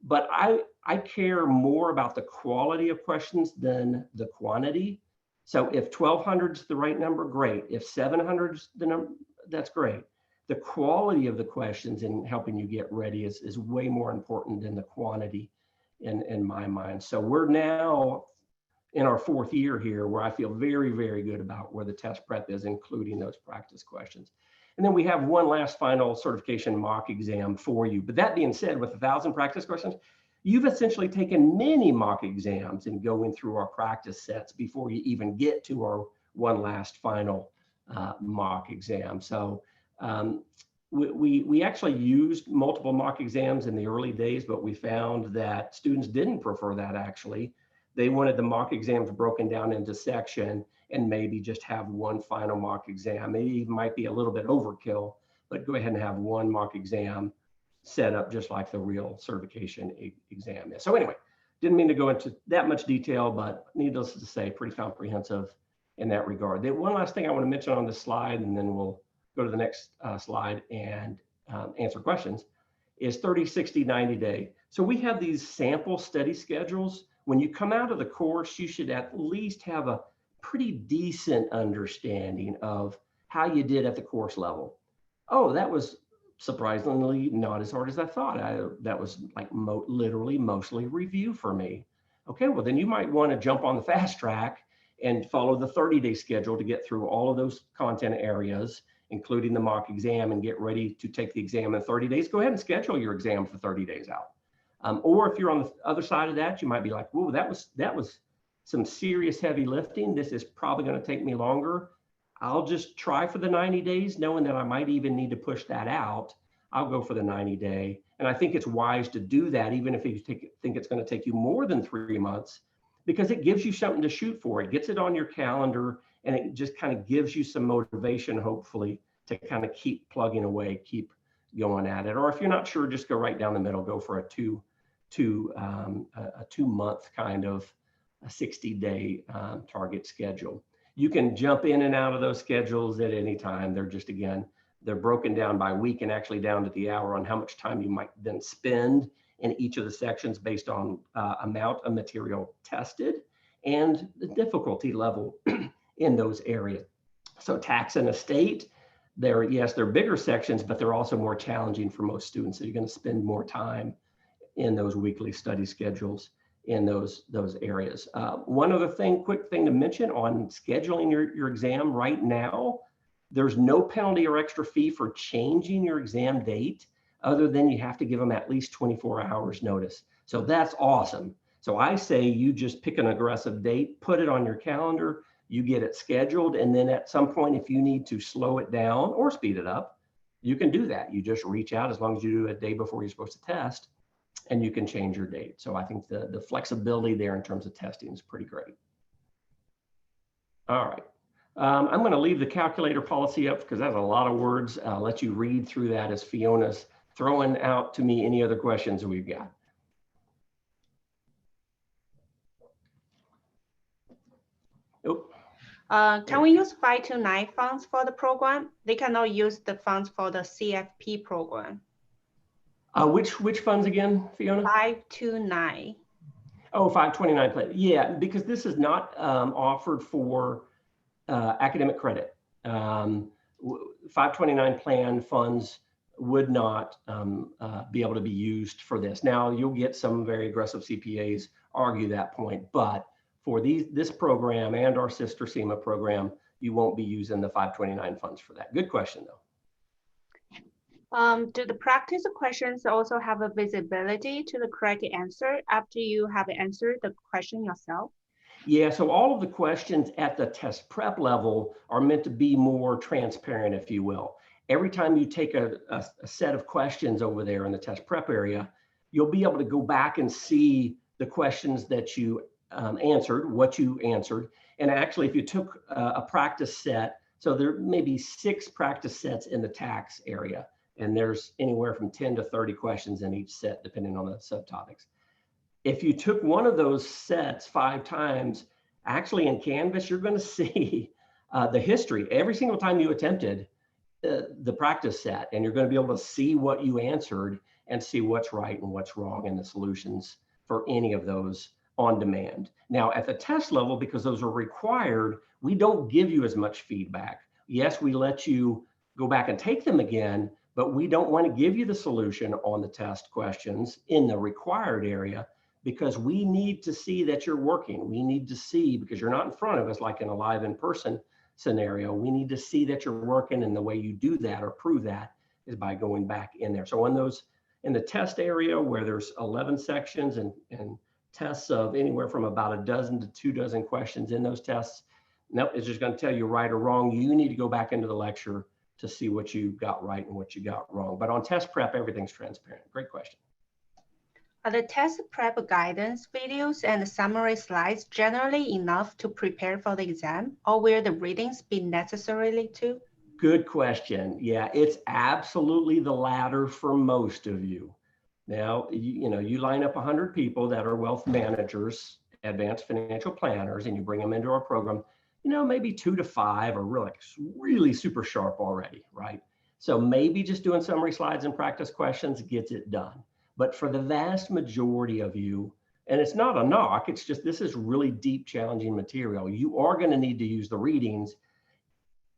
But I care more about the quality of questions than the quantity. So if 1,200 is the right number, great. If 700 is the number, that's great. The quality of the questions in helping you get ready is way more important than the quantity in my mind. So we're now in our 4th year here where I feel very, very good about where the test prep is, including those practice questions. And then we have one last final certification mock exam for you. But that being said, with 1,000 practice questions, you've essentially taken many mock exams and going through our practice sets before you even get to our one last final mock exam. So we actually used multiple mock exams in the early days, but we found that students didn't prefer that actually. They wanted the mock exams broken down into section and maybe just have one final mock exam. Maybe it might be a little bit overkill, but go ahead and have one mock exam set up just like the real certification exam is. So anyway, didn't mean to go into that much detail, but needless to say, pretty comprehensive in that regard. The one last thing I want to mention on this slide, and then we'll go to the next slide and answer questions, is 30, 60, 90 day. So we have these sample study schedules. When you come out of the course, you should at least have a pretty decent understanding of how you did at the course level. Oh, that was surprisingly not as hard as I thought. That was like literally mostly review for me. Okay, well then you might want to jump on the fast track and follow the 30-day schedule to get through all of those content areas, including the mock exam, and get ready to take the exam in 30 days. Go ahead and schedule your exam for 30 days out. Or if you're on the other side of that, you might be like, whoa, that was some serious heavy lifting. This is probably going to take me longer. I'll just try for the 90 days, knowing that I might even need to push that out. I'll go for the 90-day. And I think it's wise to do that, even if you think it's going to take you more than 3 months, because it gives you something to shoot for. It gets it on your calendar, and it just kind of gives you some motivation, hopefully, to kind of keep plugging away, keep going at it. Or if you're not sure, just go right down the middle, go for a 2-month kind of a 60-day target schedule. You can jump in and out of those schedules at any time. They're just, again, they're broken down by week and actually down to the hour on how much time you might then spend in each of the sections based on amount of material tested and the difficulty level in those areas. So tax and estate, yes, they're bigger sections, but they're also more challenging for most students. So you're going to spend more time in those weekly study schedules in those areas. One other quick thing to mention on scheduling your exam right now, there's no penalty or extra fee for changing your exam date, other than you have to give them at least 24 hours notice. So that's awesome. So I say you just pick an aggressive date, put it on your calendar, you get it scheduled, and then at some point, if you need to slow it down or speed it up, you can do that. You just reach out as long as you do it a day before you're supposed to test, and you can change your date. So I think the flexibility there in terms of testing is pretty great. All right. I'm going to leave the calculator policy up because that's a lot of words. I'll let you read through that as Fiona's throwing out to me any other questions that we've got. Can we use 529 funds for the program? They cannot use the funds for the CFP program. Which funds again, Fiona? 529. Oh, 529 plan. Yeah, because this is not offered for academic credit. 529 plan funds would not be able to be used for this. Now, you'll get some very aggressive CPAs argue that point, but for this program and our sister SEMA program, you won't be using the 529 funds for that. Good question, though. Do the practice questions also have a visibility to the correct answer after you have answered the question yourself? Yeah, so all of the questions at the test prep level are meant to be more transparent, if you will. Every time you take a set of questions over there in the test prep area, you'll be able to go back and see the questions that you answered, what you answered. And actually, if you took a practice set, so there may be 6 practice sets in the tax area, and there's anywhere from 10 to 30 questions in each set, depending on the subtopics. If you took one of those sets 5 times, actually in Canvas, you're going to see the history every single time you attempted the practice set, and you're going to be able to see what you answered and see what's right and what's wrong and the solutions for any of those on demand. Now, at the test level, because those are required, we don't give you as much feedback. Yes, we let you go back and take them again, but we don't want to give you the solution on the test questions in the required area, because we need to see that you're working. We need to see, because you're not in front of us like in a live in-person scenario, we need to see that you're working, and the way you do that or prove that is by going back in there. So in the test area where there's 11 sections and tests of anywhere from about a dozen to 2 dozen questions in those tests, nope, it's just going to tell you right or wrong. You need to go back into the lecture to see what you got right and what you got wrong. But on test prep, everything's transparent. Great question. Are the test prep guidance videos and summary slides generally enough to prepare for the exam, or will the readings be necessary too? Good question. Yeah, it's absolutely the latter for most of you. Now, you line up 100 people that are wealth managers, advanced financial planners, and you bring them into our program, maybe 2 to 5 are really super sharp already, right? So maybe just doing summary slides and practice questions gets it done. But for the vast majority of you, and it's not a knock, it's just this is really deep, challenging material. You are going to need to use the readings,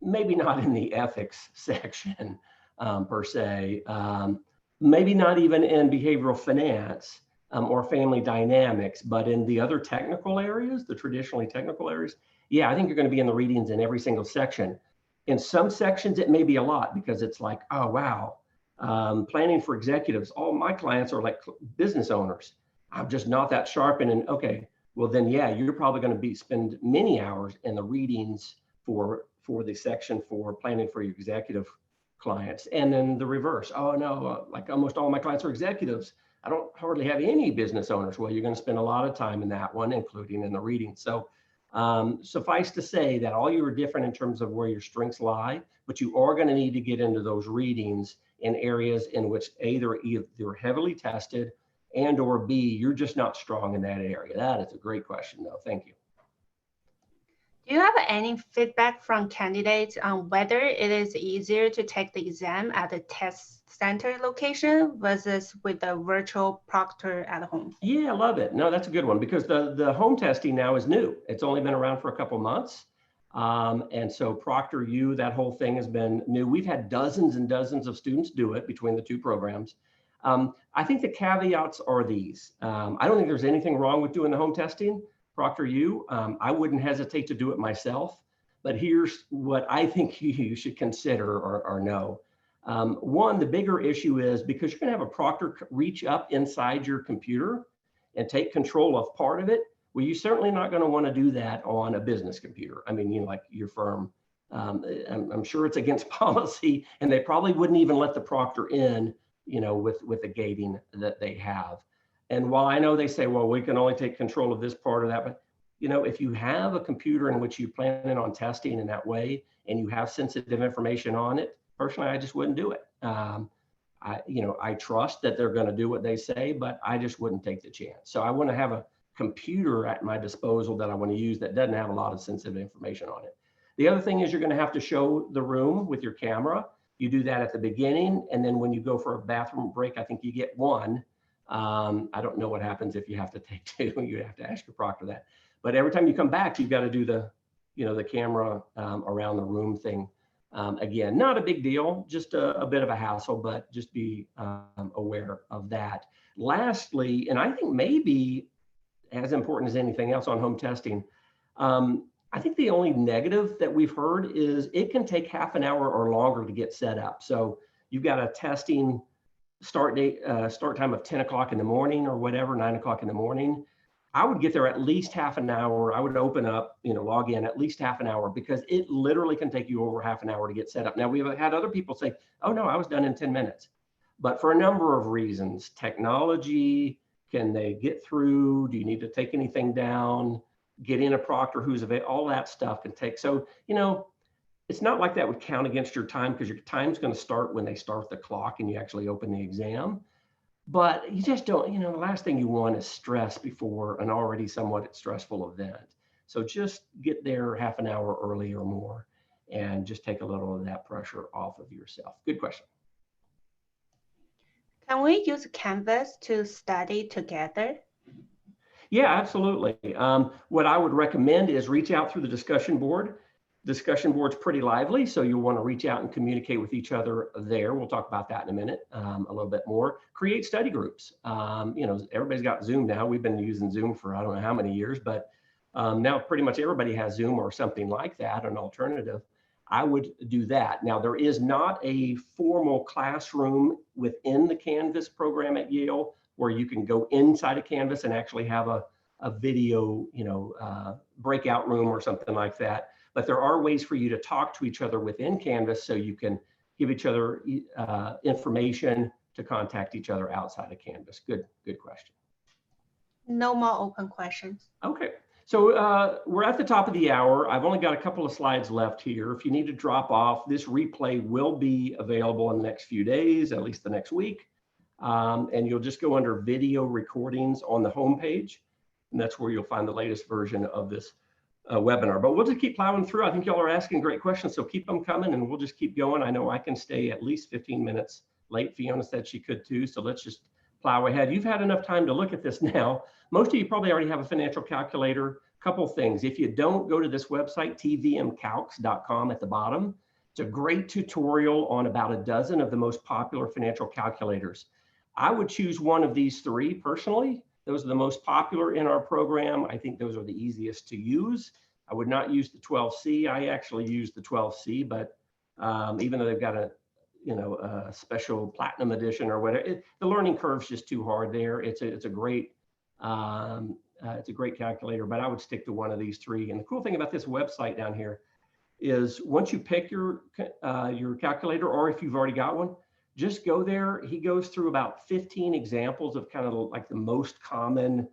maybe not in the ethics section per se, maybe not even in behavioral finance or family dynamics, but in the other technical areas, the traditionally technical areas. Yeah, I think you're going to be in the readings in every single section. In some sections, it may be a lot because it's like, oh, wow, planning for executives. All my clients are like business owners. I'm just not that sharp. And okay, well then, yeah, you're probably going to spend many hours in the readings for the section for planning for your executive clients. And then the reverse. Oh no, like almost all my clients are executives. I don't hardly have any business owners. Well, you're going to spend a lot of time in that one, including in the reading. So suffice to say that all you are different in terms of where your strengths lie, but you are going to need to get into those readings in areas in which either heavily tested and or B, you're just not strong in that area. That is a great question though. Thank you. Do you have any feedback from candidates on whether it is easier to take the exam at a test center location versus with a virtual proctor at home? Yeah, I love it. No, that's a good one because the home testing now is new. It's only been around for a couple months. And so ProctorU, that whole thing has been new. We've had dozens and dozens of students do it between the two programs. I think the caveats are these. I don't think there's anything wrong with doing the home testing, ProctorU. I wouldn't hesitate to do it myself, but here's what I think you should consider or know. One, the bigger issue is because you're going to have a proctor reach up inside your computer and take control of part of it. Well, you're certainly not going to want to do that on a business computer. I mean, like your firm. I'm sure it's against policy, and they probably wouldn't even let the proctor in, with the gating that they have. And while I know they say, well, we can only take control of this part of that, but if you have a computer in which you plan on testing in that way, and you have sensitive information on it, personally, I just wouldn't do it. I trust that they're going to do what they say, but I just wouldn't take the chance. So I want to have a computer at my disposal that I want to use that doesn't have a lot of sensitive information on it. The other thing is you're going to have to show the room with your camera. You do that at the beginning, and then when you go for a bathroom break, I think you get one. I don't know what happens if you have to take two. You have to ask your proctor that. But every time you come back, you've got to do the camera around the room thing. Again, not a big deal, just a bit of a hassle, but just be aware of that. Lastly, and I think maybe as important as anything else on home testing, I think the only negative that we've heard is it can take half an hour or longer to get set up. So you've got a testing start time of 10 o'clock in the morning or whatever, 9 o'clock in the morning. I would get there at least half an hour. I would open up, log in at least half an hour because it literally can take you over half an hour to get set up. Now, we've had other people say, oh no, I was done in 10 minutes. But for a number of reasons, technology, can they get through? Do you need to take anything down? Get in a proctor who's available, all that stuff can take. So, it's not like that would count against your time because your time's going to start when they start the clock and you actually open the exam. But you just don't, the last thing you want is stress before an already somewhat stressful event. So just get there half an hour early or more and just take a little of that pressure off of yourself. Good question. Can we use Canvas to study together? Yeah, absolutely. What I would recommend is reach out through the discussion board. Discussion board's pretty lively, so you'll want to reach out and communicate with each other there. We'll talk about that in a minute, a little bit more. Create study groups. Everybody's got Zoom now. We've been using Zoom for I don't know how many years, but now pretty much everybody has Zoom or something like that, an alternative. I would do that. Now, there is not a formal classroom within the Canvas program at Yale where you can go inside of Canvas and actually have a video, breakout room or something like that. But there are ways for you to talk to each other within Canvas so you can give each other information to contact each other outside of Canvas. Good question. No more open questions. Okay, so we're at the top of the hour. I've only got a couple of slides left here. If you need to drop off, this replay will be available in the next few days, at least the next week. And you'll just go under video recordings on the homepage, and that's where you'll find the latest version of this webinar. But we'll just keep plowing through. I think y'all are asking great questions, so keep them coming and we'll just keep going. I know I can stay at least 15 minutes late. Fiona said she could too, so let's just plow ahead. You've had enough time to look at this now. Most of you probably already have a financial calculator. Couple things. If you don't, go to this website, tvmcalcs.com at the bottom. It's a great tutorial on about a dozen of the most popular financial calculators. I would choose one of these three personally. Those are the most popular in our program. I think those are the easiest to use. I would not use the 12C. I actually use the 12C, but even though they've got a special platinum edition or whatever, the learning curve's just too hard there. It's a great calculator, but I would stick to one of these three. And the cool thing about this website down here is once you pick your calculator, or if you've already got one, just go there. He goes through about 15 examples of kind of like the most common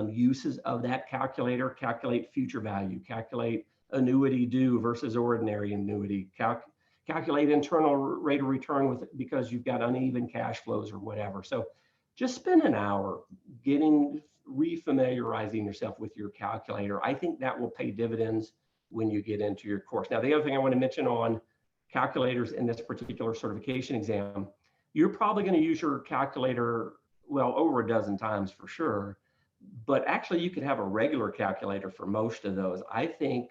uses of that calculator. Calculate future value, calculate annuity due versus ordinary annuity, calculate internal rate of return because you've got uneven cash flows or whatever. So just spend an hour refamiliarizing yourself with your calculator. I think that will pay dividends when you get into your course. Now, the other thing I want to mention on calculators in this particular certification exam, you're probably going to use your calculator, well, over a dozen times for sure, but actually you could have a regular calculator for most of those. I think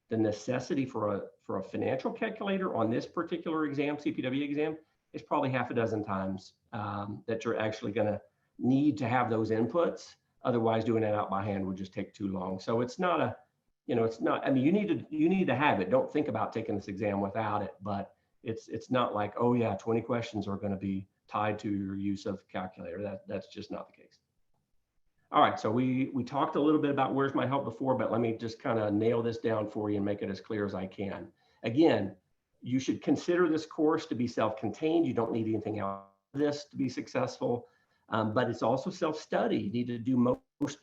the necessity for a financial calculator on this particular exam, CPWA exam, is probably half a dozen times that you're actually going to need to have those inputs. Otherwise, doing it out by hand would just take too long. So it's not a, it's not, I mean, you need to have it. Don't think about taking this exam without it, but it's not like, oh yeah, 20 questions are going to be tied to your use of calculator. That's just not the case. All right, so we talked a little bit about where's my help before, but let me just kind of nail this down for you and make it as clear as I can. Again, you should consider this course to be self-contained. You don't need anything else of this to be successful, but it's also self-study. You need to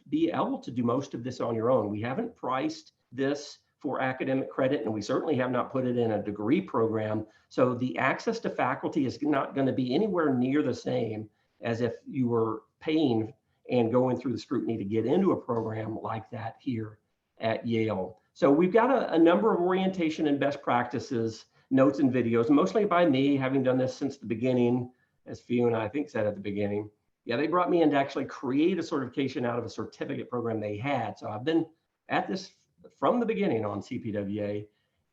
be able to do most of this on your own. We haven't priced this for academic credit, and we certainly have not put it in a degree program. So the access to faculty is not going to be anywhere near the same as if you were paying and going through the scrutiny to get into a program like that here at Yale. So we've got a number of orientation and best practices, notes and videos, mostly by me, having done this since the beginning, as Fiona, I think, said at the beginning. Yeah, they brought me in to actually create a certification out of a certificate program they had. So I've been at this from the beginning on CPWA,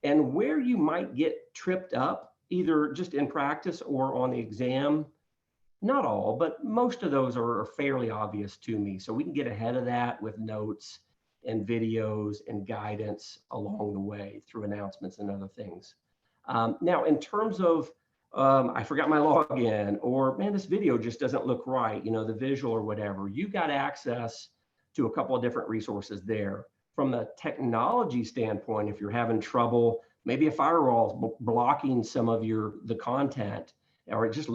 and where you might get tripped up, either just in practice or on the exam, not all, but most of those are fairly obvious to me. So we can get ahead of that with notes and videos and guidance along the way through announcements and other things. Now, in terms of, I forgot my login, or man, this video just doesn't look right, the visual or whatever, you got access to a couple of different resources there. From a technology standpoint, if you're having trouble, maybe a firewall is blocking some of the content, or it just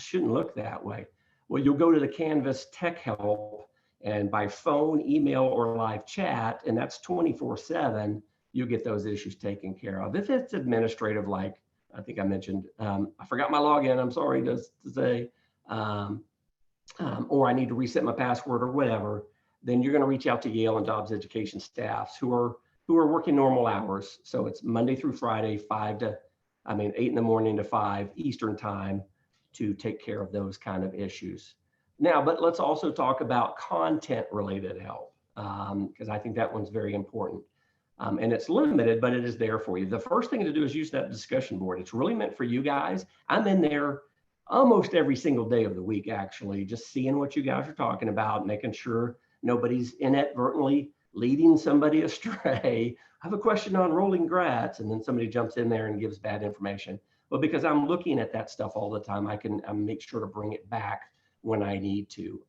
shouldn't look that way. Well, you'll go to the Canvas Tech Help, and by phone, email, or live chat, and that's 24/7, you get those issues taken care of. If it's administrative, like I think I mentioned, I forgot my login, I'm sorry to say, or I need to reset my password or whatever, then you're going to reach out to Yale and Dobbs education staffs who are working normal hours. So it's Monday through Friday, 8 in the morning to 5 Eastern time, to take care of those kind of issues. Now, but let's also talk about content related help, because I think that one's very important. And it's limited, but it is there for you. The first thing to do is use that discussion board. It's really meant for you guys. I'm in there almost every single day of the week, actually, just seeing what you guys are talking about, making sure nobody's inadvertently leading somebody astray. I have a question on rolling grads, and then somebody jumps in there and gives bad information. Well, because I'm looking at that stuff all the time, I can make sure to bring it back when I need to.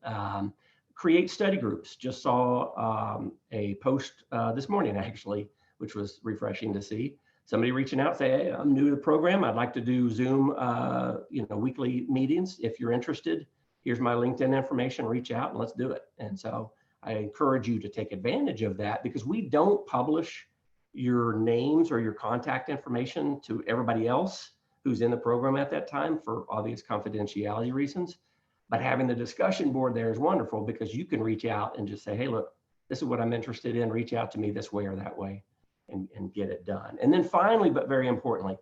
Create study groups. Just saw a post this morning, actually, which was refreshing to see. Somebody reaching out, say, hey, I'm new to the program. I'd like to do Zoom, weekly meetings. If you're interested, here's my LinkedIn information. Reach out and let's do it. And so I encourage you to take advantage of that, because we don't publish your names or your contact information to everybody else who's in the program at that time for obvious confidentiality reasons. But having the discussion board there is wonderful, because you can reach out and just say, hey, look, this is what I'm interested in. Reach out to me this way or that way, and get it done. And then finally, but very importantly,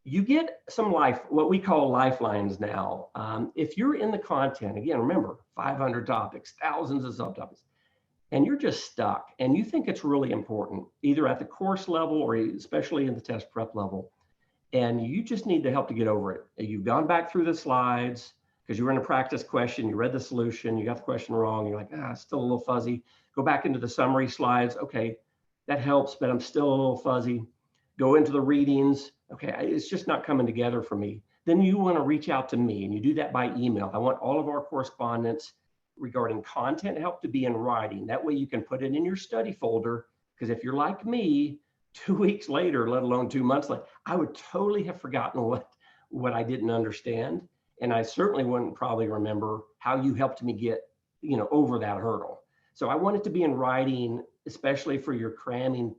you get some what we call lifelines now. If you're in the content, again, remember, 500 topics, thousands of subtopics, and you're just stuck and you think it's really important, either at the course level or especially in the test prep level, and you just need the help to get over it. You've gone back through the slides because you were in a practice question, you read the solution, you got the question wrong, you're like, it's still a little fuzzy. Go back into the summary slides. Okay, that helps, but I'm still a little fuzzy. Go into the readings. Okay, it's just not coming together for me. Then you want to reach out to me, and you do that by email. I want all of our correspondence regarding content help to be in writing. That way you can put it in your study folder, because if you're like me, 2 weeks later, let alone 2 months later, I would totally have forgotten what I didn't understand. And I certainly wouldn't probably remember how you helped me get, over that hurdle. So I want it to be in writing, especially for your cramming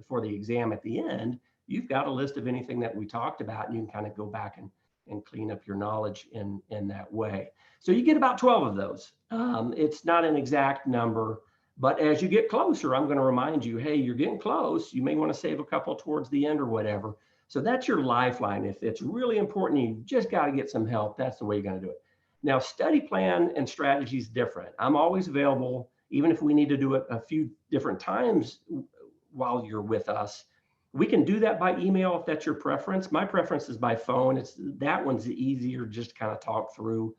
for the exam at the end. You've got a list of anything that we talked about, and you can kind of go back and clean up your knowledge in that way. So you get about 12 of those. It's not an exact number, But as you get closer, I'm going to remind you, hey, you're getting close. You may want to save a couple towards the end or whatever. So that's your lifeline. If it's really important, you just got to get some help. That's the way you're going to do it. Now, study plan and strategy is different. I'm always available, even if we need to do it a few different times while you're with us. We can do that by email if that's your preference. My preference is by phone. That one's easier just to kind of talk through.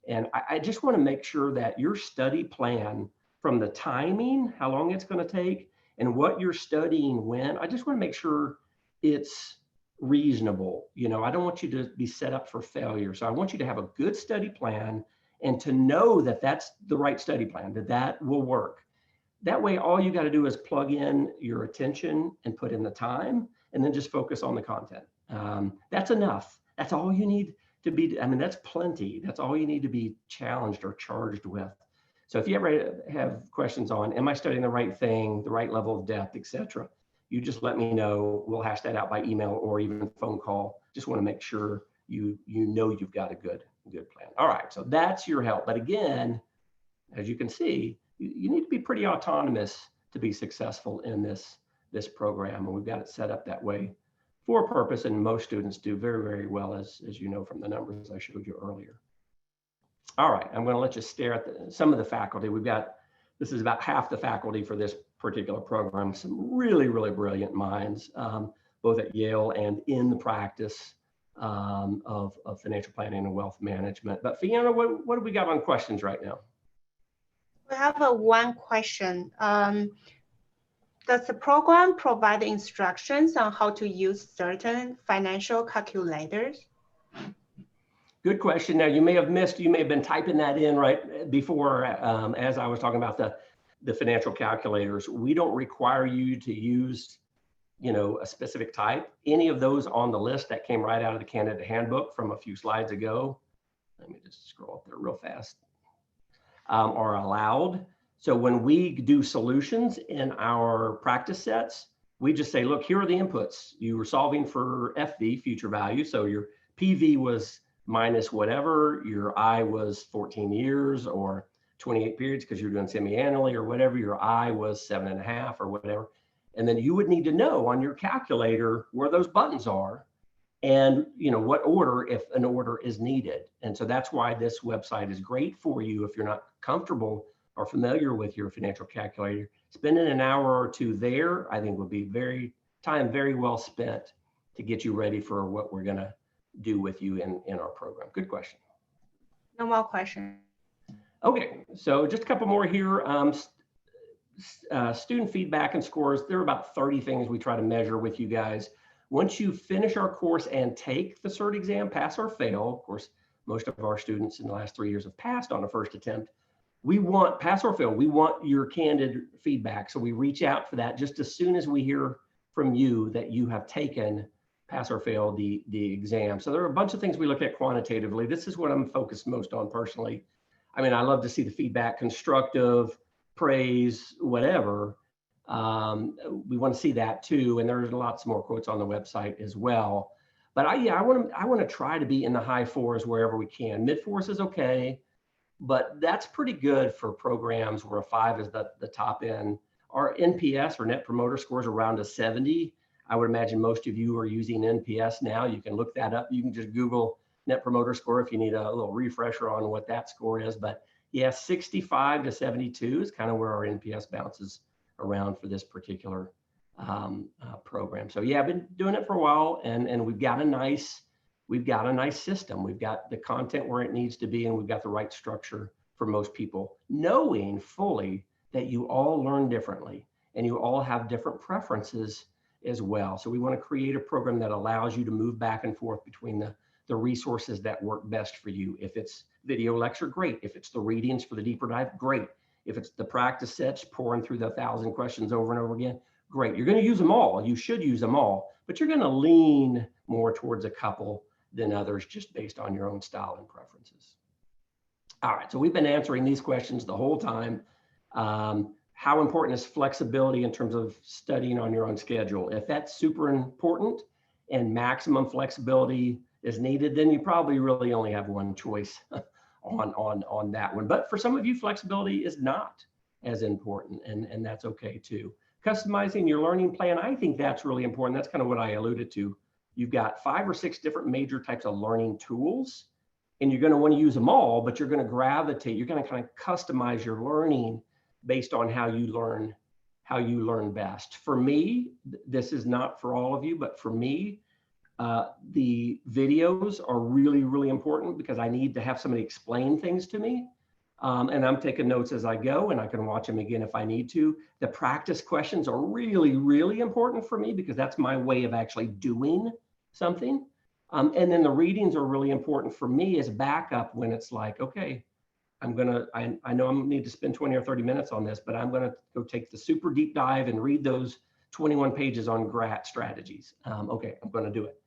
And I just want to make sure that your study plan, from the timing, how long it's going to take, and what you're studying when, I just want to make sure it's reasonable. I don't want you to be set up for failure. So I want you to have a good study plan and to know that that's the right study plan, that will work. That way, all you got to do is plug in your attention and put in the time, and then just focus on the content. That's enough. That's all you need to be. That's plenty. That's all you need to be challenged or charged with. So if you ever have questions on, am I studying the right thing, the right level of depth, etc., you just let me know. We'll hash that out by email or even phone call. Just want to make sure you know you've got a good plan. All right, so that's your help. But again, as you can see, you need to be pretty autonomous to be successful in this program, and we've got it set up that way for a purpose, and most students do very, very well, as you know from the numbers I showed you earlier. All right, I'm going to let you stare at some of the faculty. This is about half the faculty for this particular program, some really, really brilliant minds, both at Yale and in the practice of financial planning and wealth management. But Fiona, what do we got on questions right now? We have one question. Does the program provide instructions on how to use certain financial calculators? Good question. Now, you may have been typing that in right before as I was talking about the financial calculators. We don't require you to use, a specific type. Any of those on the list that came right out of the candidate handbook from a few slides ago, let me just scroll up there real fast, are allowed. So when we do solutions in our practice sets, we just say, look, here are the inputs. You were solving for FV, future value. So your PV was minus whatever, your I was 14 years or 28 periods because you're doing semi-annually or whatever, your I was 7.5 or whatever. And then you would need to know on your calculator where those buttons are and what order, if an order is needed. And so that's why this website is great for you if you're not comfortable or familiar with your financial calculator. Spending an hour or two there, I think would be very well spent to get you ready for what we're gonna do with you in our program. Good question. No more questions. Okay, so just a couple more here. Student feedback and scores. There are about 30 things we try to measure with you guys. Once you finish our course and take the CERT exam, pass or fail, of course, most of our students in the last 3 years have passed on a first attempt. We want, pass or fail, we want your candid feedback. So we reach out for that just as soon as we hear from you that you have taken, pass or fail the exam. So there are a bunch of things we look at quantitatively. This is what I'm focused most on personally. I love to see the feedback, constructive, praise, whatever. We want to see that too. And there's lots more quotes on the website as well. But I want to try to be in the high 4s wherever we can. Mid 4s is okay, but that's pretty good for programs where a 5 is the top end. Our NPS or Net Promoter Score is around a 70. I would imagine most of you are using NPS now. You can look that up. You can just Google Net Promoter Score if you need a little refresher on what that score is. But yeah, 65 to 72 is kind of where our NPS bounces around for this particular program. So yeah, I've been doing it for a while, and we've got a nice system. We've got the content where it needs to be, and we've got the right structure for most people, knowing fully that you all learn differently and you all have different preferences as well. So we want to create a program that allows you to move back and forth between the resources that work best for you. If it's video lecture, great. If it's the readings for the deeper dive, great. If it's the practice sets, pouring through the 1,000 questions over and over again, great. You're going to use them all. You should use them all, but you're going to lean more towards a couple than others just based on your own style and preferences. All right, so we've been answering these questions the whole time. How important is flexibility in terms of studying on your own schedule? If that's super important and maximum flexibility is needed, then you probably really only have one choice on that one. But for some of you, flexibility is not as important, and that's okay too. Customizing your learning plan, I think that's really important. That's kind of what I alluded to. You've got 5 or 6 different major types of learning tools, and you're going to want to use them all, but you're going to gravitate, you're going to kind of customize your learning based on how you learn best. For me, this is not for all of you, but for me, the videos are really, really important because I need to have somebody explain things to me. And I'm taking notes as I go, and I can watch them again if I need to. The practice questions are really, really important for me because that's my way of actually doing something. And then the readings are really important for me as backup when it's like, okay, I know I'm gonna need to spend 20 or 30 minutes on this, but I'm gonna go take the super deep dive and read those 21 pages on GRAT strategies. Okay, I'm gonna do it.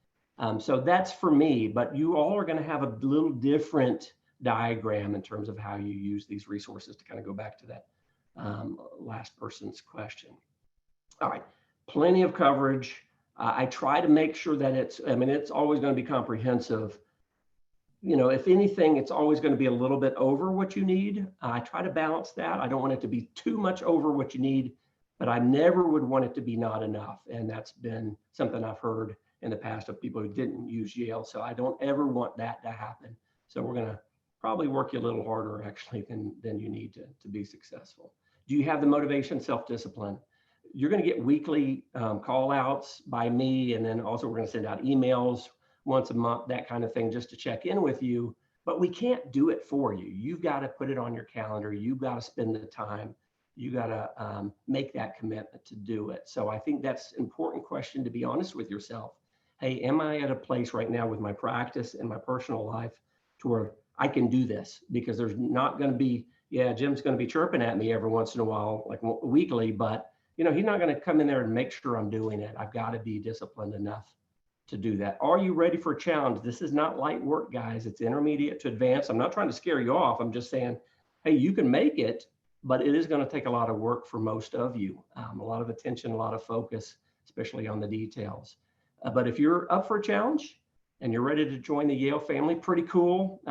So that's for me, but you all are gonna have a little different diagram in terms of how you use these resources, to kind of go back to that last person's question. All right, plenty of coverage. I try to make sure that it's always going to be comprehensive. You know, if anything, it's always going to be a little bit over what you need. I try to balance that. I don't want it to be too much over what you need, but I never would want it to be not enough. And that's been something I've heard in the past of people who didn't use Yale. So I don't ever want that to happen. So we're going to probably work you a little harder actually than you need to be successful. Do you have the motivation, self-discipline? You're going to get weekly call outs by me. And then also we're going to send out emails once a month, that kind of thing, just to check in with you. But we can't do it for you. You've got to put it on your calendar. You've got to spend the time. You got to make that commitment to do it. So I think that's an important question to be honest with yourself. Hey, am I at a place right now with my practice and my personal life to where I can do this? Because there's not going to be, yeah, Jim's going to be chirping at me every once in a while, like weekly, but you know, he's not going to come in there and make sure I'm doing it. I've got to be disciplined enough to do that. Are you ready for a challenge? This is not light work, guys. It's intermediate to advanced. I'm not trying to scare you off. I'm just saying, hey, you can make it, but it is going to take a lot of work for most of you. A lot of attention, a lot of focus, especially on the details. But if you're up for a challenge and you're ready to join the Yale family, pretty cool.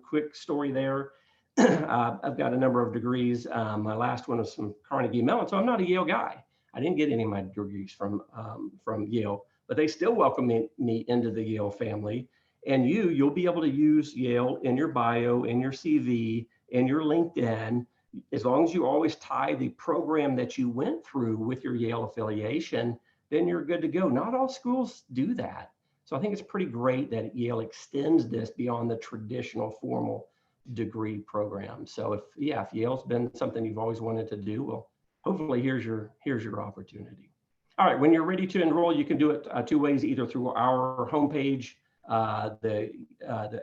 Quick story there. I've got a number of degrees. My last one was from Carnegie Mellon, so I'm not a Yale guy. I didn't get any of my degrees from Yale, but they still welcome me into the Yale family. And you'll be able to use Yale in your bio, in your CV, in your LinkedIn, as long as you always tie the program that you went through with your Yale affiliation, then you're good to go. Not all schools do that. So I think it's pretty great that Yale extends this beyond the traditional formal degree program. So if Yale's been something you've always wanted to do, well, hopefully here's your opportunity. All right, when you're ready to enroll, you can do it 2 ways, either through our homepage, the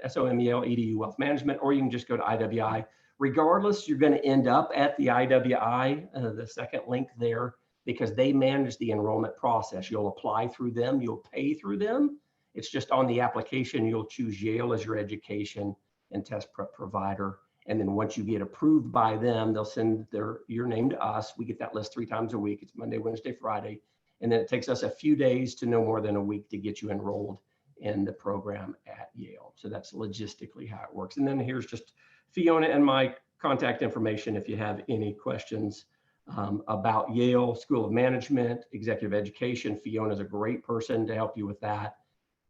SOM Yale EDU Wealth Management, or you can just go to IWI. Regardless, you're going to end up at the IWI, the second link there, because they manage the enrollment process. You'll apply through them, you'll pay through them. It's just on the application, you'll choose Yale as your education and test prep provider. And then once you get approved by them, they'll send your name to us. We get that list 3 times a week. It's Monday, Wednesday, Friday. And then it takes us a few days to no more than a week to get you enrolled in the program at Yale. So that's logistically how it works. And then here's just Fiona and my contact information if you have any questions about Yale School of Management, Executive Education. Fiona's a great person to help you with that.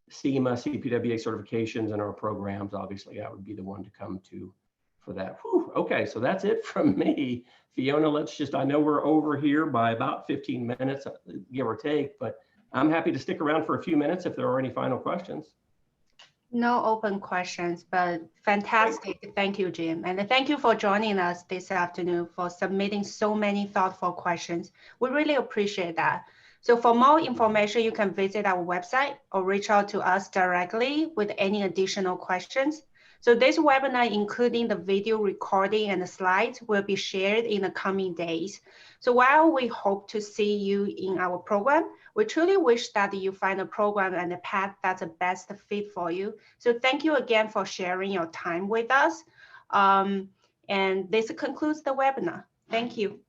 SEMA, CPWA certifications, and our programs, obviously, I would be the one to come to for that. Whew, okay, so that's it from me. Fiona, I know we're over here by about 15 minutes, give or take, but I'm happy to stick around for a few minutes if there are any final questions. No open questions, but fantastic. Great. Thank you, Jim. And thank you for joining us this afternoon, for submitting so many thoughtful questions. We really appreciate that. So for more information, you can visit our website or reach out to us directly with any additional questions. So this webinar, including the video recording and the slides, will be shared in the coming days. So while we hope to see you in our program, we truly wish that you find a program and a path that's the best fit for you. So thank you again for sharing your time with us. And this concludes the webinar. Thank you.